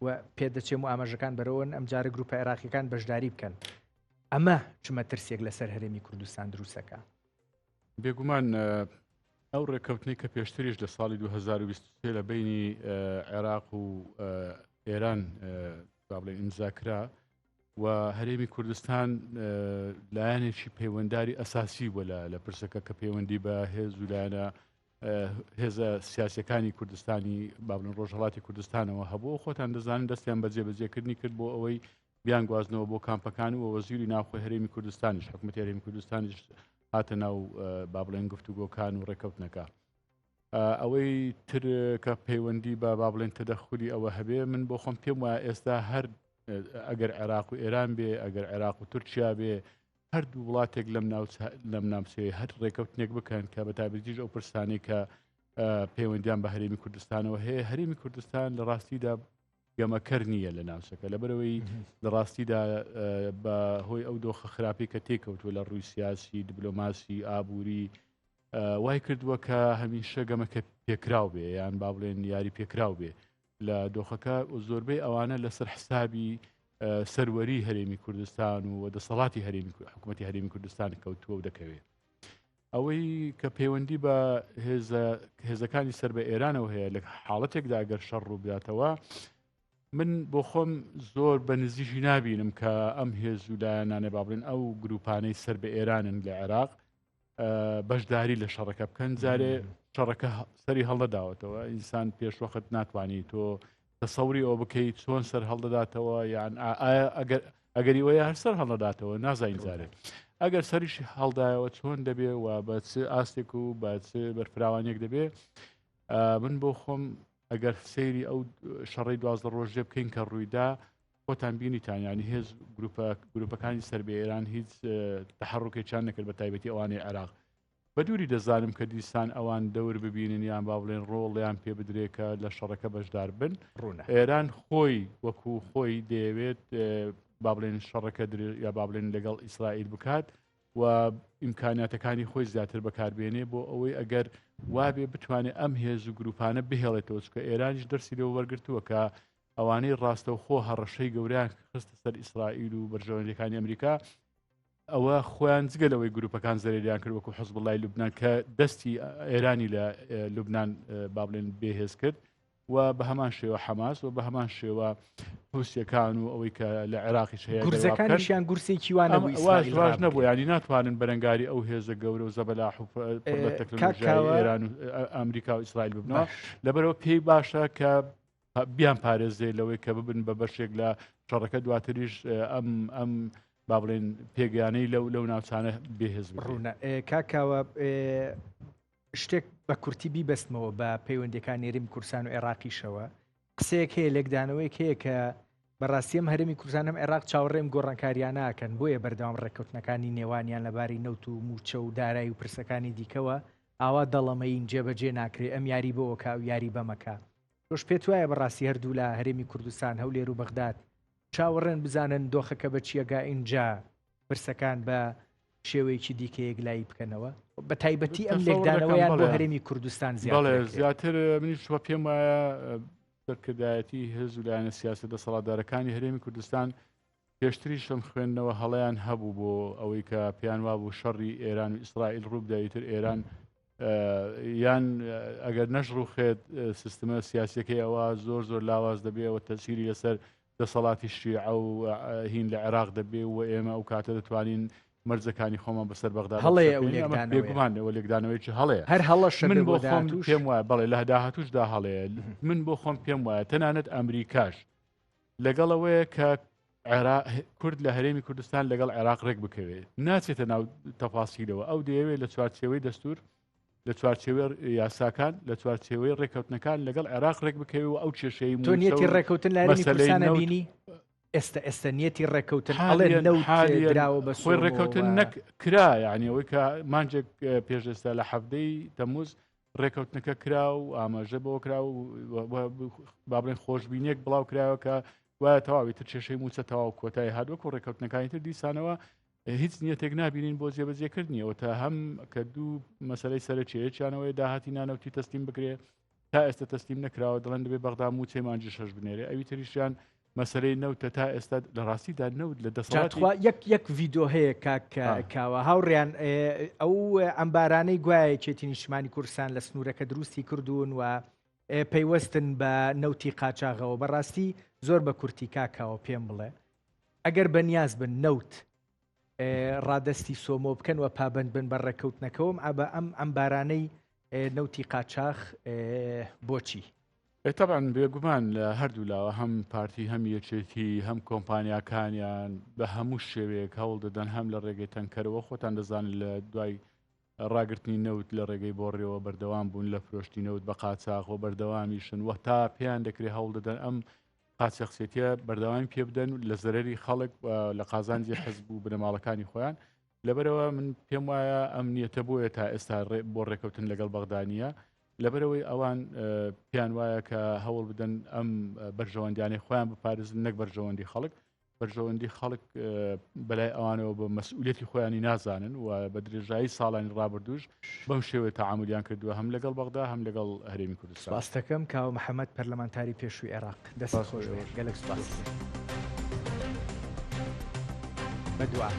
و پێدەچێم و ئاماژەکان بەرەوەن ئەم جارە گروپە عێراقیەکان بەشداری بکەن، ئەمە چمە ترسێک لەسەر هەرێمی کوردستان دروستەکە؟ بێگومان ئەو ڕێکەوتنی کە پێشتریش لە ساڵی 2023 لە بینی عێراق و ئێران بڵێ ئیمزاکرا و هەرێمی کوردستان لایەنێکی پەیوەندداری ئەساسی بووە لە پرسەکە کە پەیوەندی بە هێز و لایەنە هێزە سیاسەکانی کوردستانی بابلن ڕۆژهەڵاتی کوردستانەوە هەبوو. خۆتان دەزانن دەستیان بە جێبەجێکردنی کرد بۆ ئەوەی بیان گوازنەوە بۆ کامپەکان و وەزیری ناوخۆی هەرێمی کوردستانیش حکوومەتی هەرێمی کوردستانیش هاتە ناو با بڵێن گفتوگۆکان و ڕێکەوتنەکە. ئەوەی تر کە پەیوەندی بە با بڵێن تەدەخولی ئەوە هەبێ، من بۆ خۆم پێم وایە ئێستا هەر ئەگەر عێراق و ئێران بێ، ئەگەر عێراق و تورکیا بێ، هەردوو وڵاتێک لەم ناوچەیە هەر ڕێکەوتنێک بکەن کە بە تایبەتیش ئەو پرسانەی کە پەیوەندیان بە هەرێمی کوردستانەوە هەیە. هەرێمی کوردستان لە ڕاستیدا گەمەکەر نییە لە ناوچەکە، لەبەرەوەی لە ڕاستیدا بە هۆی ئەو دۆخە خراپی کە تێکەوتووە لە ڕووی سیاسی، دیبلۆماسی، ئابووری، وای کردووە کە هەمیشە گەمەکە پێکراو بێ یان با بڵێن یاری پێکراو بێ لە دۆخەکە. زۆربەی ئەوانە لەسەر حسابی سەروەری هەرێمی کوردستان و دەسەڵاتی حکوومەتی هەرێمی کوردستان کەوتووە و دەکەوێت. ئەوەی کە پەیوەندی بە هێزەکانی سەر بە ئێرانەوە هەیە لە حاڵەتێکدا ئەگەر شەڕ ڕوو بداتەوە، من بۆ خۆم زۆر بە نزیکی نابینم کە ئەم هێز و لایەنانە با بڵێن ئەو گروپانەی سەر بە ئێرانن لە عێراق بەشداری لە شەڕەکە بکەن. جارێ شەڕەکە سەری هەڵدەداوەتەوە، ئینسان پێشوەخت ناتوانێت تۆ تەسەوری ئەوە بکەیت چۆن سەر هەڵدەداتەوە، یان ئەگەری وەیە هەر سەر هەڵدەداتەوە نازانین جارێت ئەگەر سەریشی هەڵدایەوە چۆن دەبێ و بە چ ئاستێک و بە چ بەرفراوانێک دەبێ. من بۆ خۆم ئەگەر سەیری ئەو شەڕی 12 ڕۆژێ بکەین کە ڕوویدا، خۆتان بینیتان ینی هێز گروپەکانی سەر بە ئێران هیچ تەحەڕوکێکیان نەکرد بە تایبەتی ئەوانەی عێراق. بە دووری دەزانم کە دیسان ئەوان دەور ببینن یان با بڵێن ڕۆڵیان پێ بدرێکە لە شەڕەکە بەشدار بن. ئێران خۆی وەکو خۆی دەیەوێت با بڵێن شەڕەکە یا با بڵێن لەگەڵ ئیسرائیل بکات و ئیمکاناتەکانی خۆی زیاتر بەکاربێنێ بۆ ئەوەی ئەگەر وابێ بتوانێت ئەم هێز و گروپانە بهێڵێتەوە، چکە ئێرانیش دەرسی لەوە وەرگرتووە کە ئەوانەی ڕاستەوخۆ هەڕەشەی گەوریان خستە سەر ئیسرائیل و بەرژەوەندەکانی ئەمریکا، ئەوە خۆیان جگەلەوەی گروپەکان زەرێریان کرد وەکو حەزبوڵای لوبنان کە دەستی ئێرانی لە لوبنان با بڵێن بێهێز کرد و بە هەمان شێوە حەماس و بە هەمان شێوە حوسیەکان و ئەوەی کە لە عێراقیش هەیە گورزەکانیشیان گورسێکی وانە واژ نەبوو، ینی ناتوانن بەرەنگاری ئەو هێزە گەورە و زەبەلاح و تەکنۆلۆژیای ئێران و ئەمریکا و ئیسرائیل ببنەوە. لەبەرەوە پێی باشە کە بیان پارێزێ لەوەی کە ببن بە بەشێک لە شەڕەکە دواتریش ئەم با بڵێن پێگەیانەی لەو ناوچانە بێهێز ڕوونە. کاکاوە شتێک بە کورتی بیبەستمەوە بە پەیوەندەکانی هەرێمی کوردستان و عێراقیشەوە. قسەیەک هەیە لێکدانەوەیەک هەیە کە بەڕاستی ئەم هەرێمی کوردستان ئەم عێراق چاوەڕێم گۆڕانکاریان ناکەن، بۆیە بەردەوام ڕێکەوتنەکانی نێوانیان لەباری نەوت و موچە و دارایی و پرسەکانی دیکەوە ئاوا دەڵەمەین جێبەجێ ناکرێ ئەم یاری بۆەکە و یاری بەمەکە. تۆش پێت وایە بەڕاستی هەردوو لە هەرێمی کوردستان هەولێر و بەغداد چاوەڕێن بزانن دۆخەکە بە چیەگا اینجا برسەکان بە شێوەیەکی دیکەیەک لای بکەنەوە بە تایبەتی ئەم لێکدانەوەیان بۆ هەرێمی کوردستان زیاتر منیش پێم وایە سەرکردایەتی هێز و لایەنە سیاست دەسەڵاتدارەکانی هەرێمی کوردستان پێشتریش لەم خوێندنەوە هەڵەیان هەبوو بۆ ئەوەی کە پێیان وابوو شەڕی ئێران و ئیسرائیل ڕووبداییتر ئێران یان ئەگەر نەشڕوخێت سیستمە سیاسەکەی ئەوە زۆر زۆر لاواز دەبێەوە تەسیری لەسەر دەسەڵاتی شیعە و هین لە عێراق دەبێ و ئێمە ئەو کاتە دەتوانین مەرجەکانی خۆمان بەسەر بەغدا بێگومانەوە لێکدانەوەیکی هەڵەیە هەر هەڵەش من بۆ خۆم پێم وایە بەڵێ لە داهاتوشدا هەڵەیە من بۆ خۆم پێم وایە تەنانەت ئەمریکاش لەگەڵەوەیە کە کورد لە هەرێمی کوردستان لەگەڵ عێراق ڕێک بکەوێت ناچێتە ناو تەفاسیلەوە ئەو دەیەوێت لە چوارچێوەی دەستور لە چوارچێوەی یاساکان لە چوارچێوەی ڕێککەوتنەکان لەگەڵ عێراق ڕێک بکەوێت و ئەو کێشەی تۆ نیەتی ڕێککەوتن لە هەرێمی کوردستان بینی ئێستا نیەتی ڕێککەوتن نەوتراوە بە خۆی ڕێککەوتن نەکرا یعنی ئەوەی کە مانجێک پێشێستا لە حەفتەی تەمووز ڕێککەوتنەکە کرا و ئاماژە بۆ کرا و بابڵێن خۆشببینیەک بڵاو کرایەوە کە وایە تەواوی تر کێشەی موچە تەواو کۆتایی هادووەکو ڕێککەوتنەکانی تر دیسانەوە هیچ نیەتێک نبینین بۆ جێبەجێکردنیەوە تا هەم کە دوو مەسەلەی سەرچێکیانەوەی داهاتی نانەوتی تەسلیم بکرێ تا ئێستا تەسلیم نەکراوە دەڵێن دەبێ بەغدا موچەی مانجی شەش بنێرێ ئەوی تریشیان مەسەلەی نەوتە تا ئێستا لە ڕاستیدا نەوت لە دەسەڵات یەک ڤیدۆ هەیە کاکاوە هاوڕیان ئەو ئەمبارانەی گوایە چێتی نیشتمانی کوردستان لە سنوورەکە دروستی کردوون و پەیوەستن بە نەوتی قاچاغەوە بەڕاستی زۆر بە کورتی کاکاوە پێم بڵێ ئەگەر بەنیاز بن نەوت ڕادستی سۆمۆ بکەن و پابند بن بە ڕێککەوتنەکەوم ئابە ئەمبارانەی نەوتی قاچاخ بۆچی؟ طبعا بێگومان لە هەردوو لاوە هەم پارتی هەم یەکێتی هەم کۆمپانیاکانیان بە هەموو شێوەیەک هەوڵ دەدەن هەم لە ڕێگەی تەنکەرەوە خۆتان دەزانن لە دوای ڕاگررتنی نەوت لە ڕێگەی بۆڕێەوە بەردەوام بوون لە فرۆشتی نەوت بە قاچاغەوە بەردەوامیشن وە تا پێیان دەکرێت هەوڵ دەدەن ئەم قاچەقسێتیە بەردەوامی پێ بدەن لە زەرری خەڵک لە قازانجی حەزب و بنەماڵەکانی خۆیان لەبەرەوە من پێم وایە ئەم نیەتە بۆیە تا ئێستا بۆ ڕێکەوتن لەگەڵ بەغدانیە لەبەرەوەی ئەوان پێیان وایە کە هەوڵ بدەن ئەم بەرژەوەندیانەی خۆیان بپارێزن نەک بەرژەوەندی خەڵک بەرژەوەندی خەڵک بەلای ئەوانەوە بە مەسئولەتی خۆیانی نازانن و بە درێژایی ساڵانی ڕابردوش بەم شێوەیە تەعاملیان کردووە هەم لەگەڵ بەغدا هەم لەگەڵ هەرێمی کوردستان. سپاس دەکەم کاوە محەممەد پەرلەمانتاری پێشووی عێراق دەست خۆش گەلێک سپاس بەدوعا.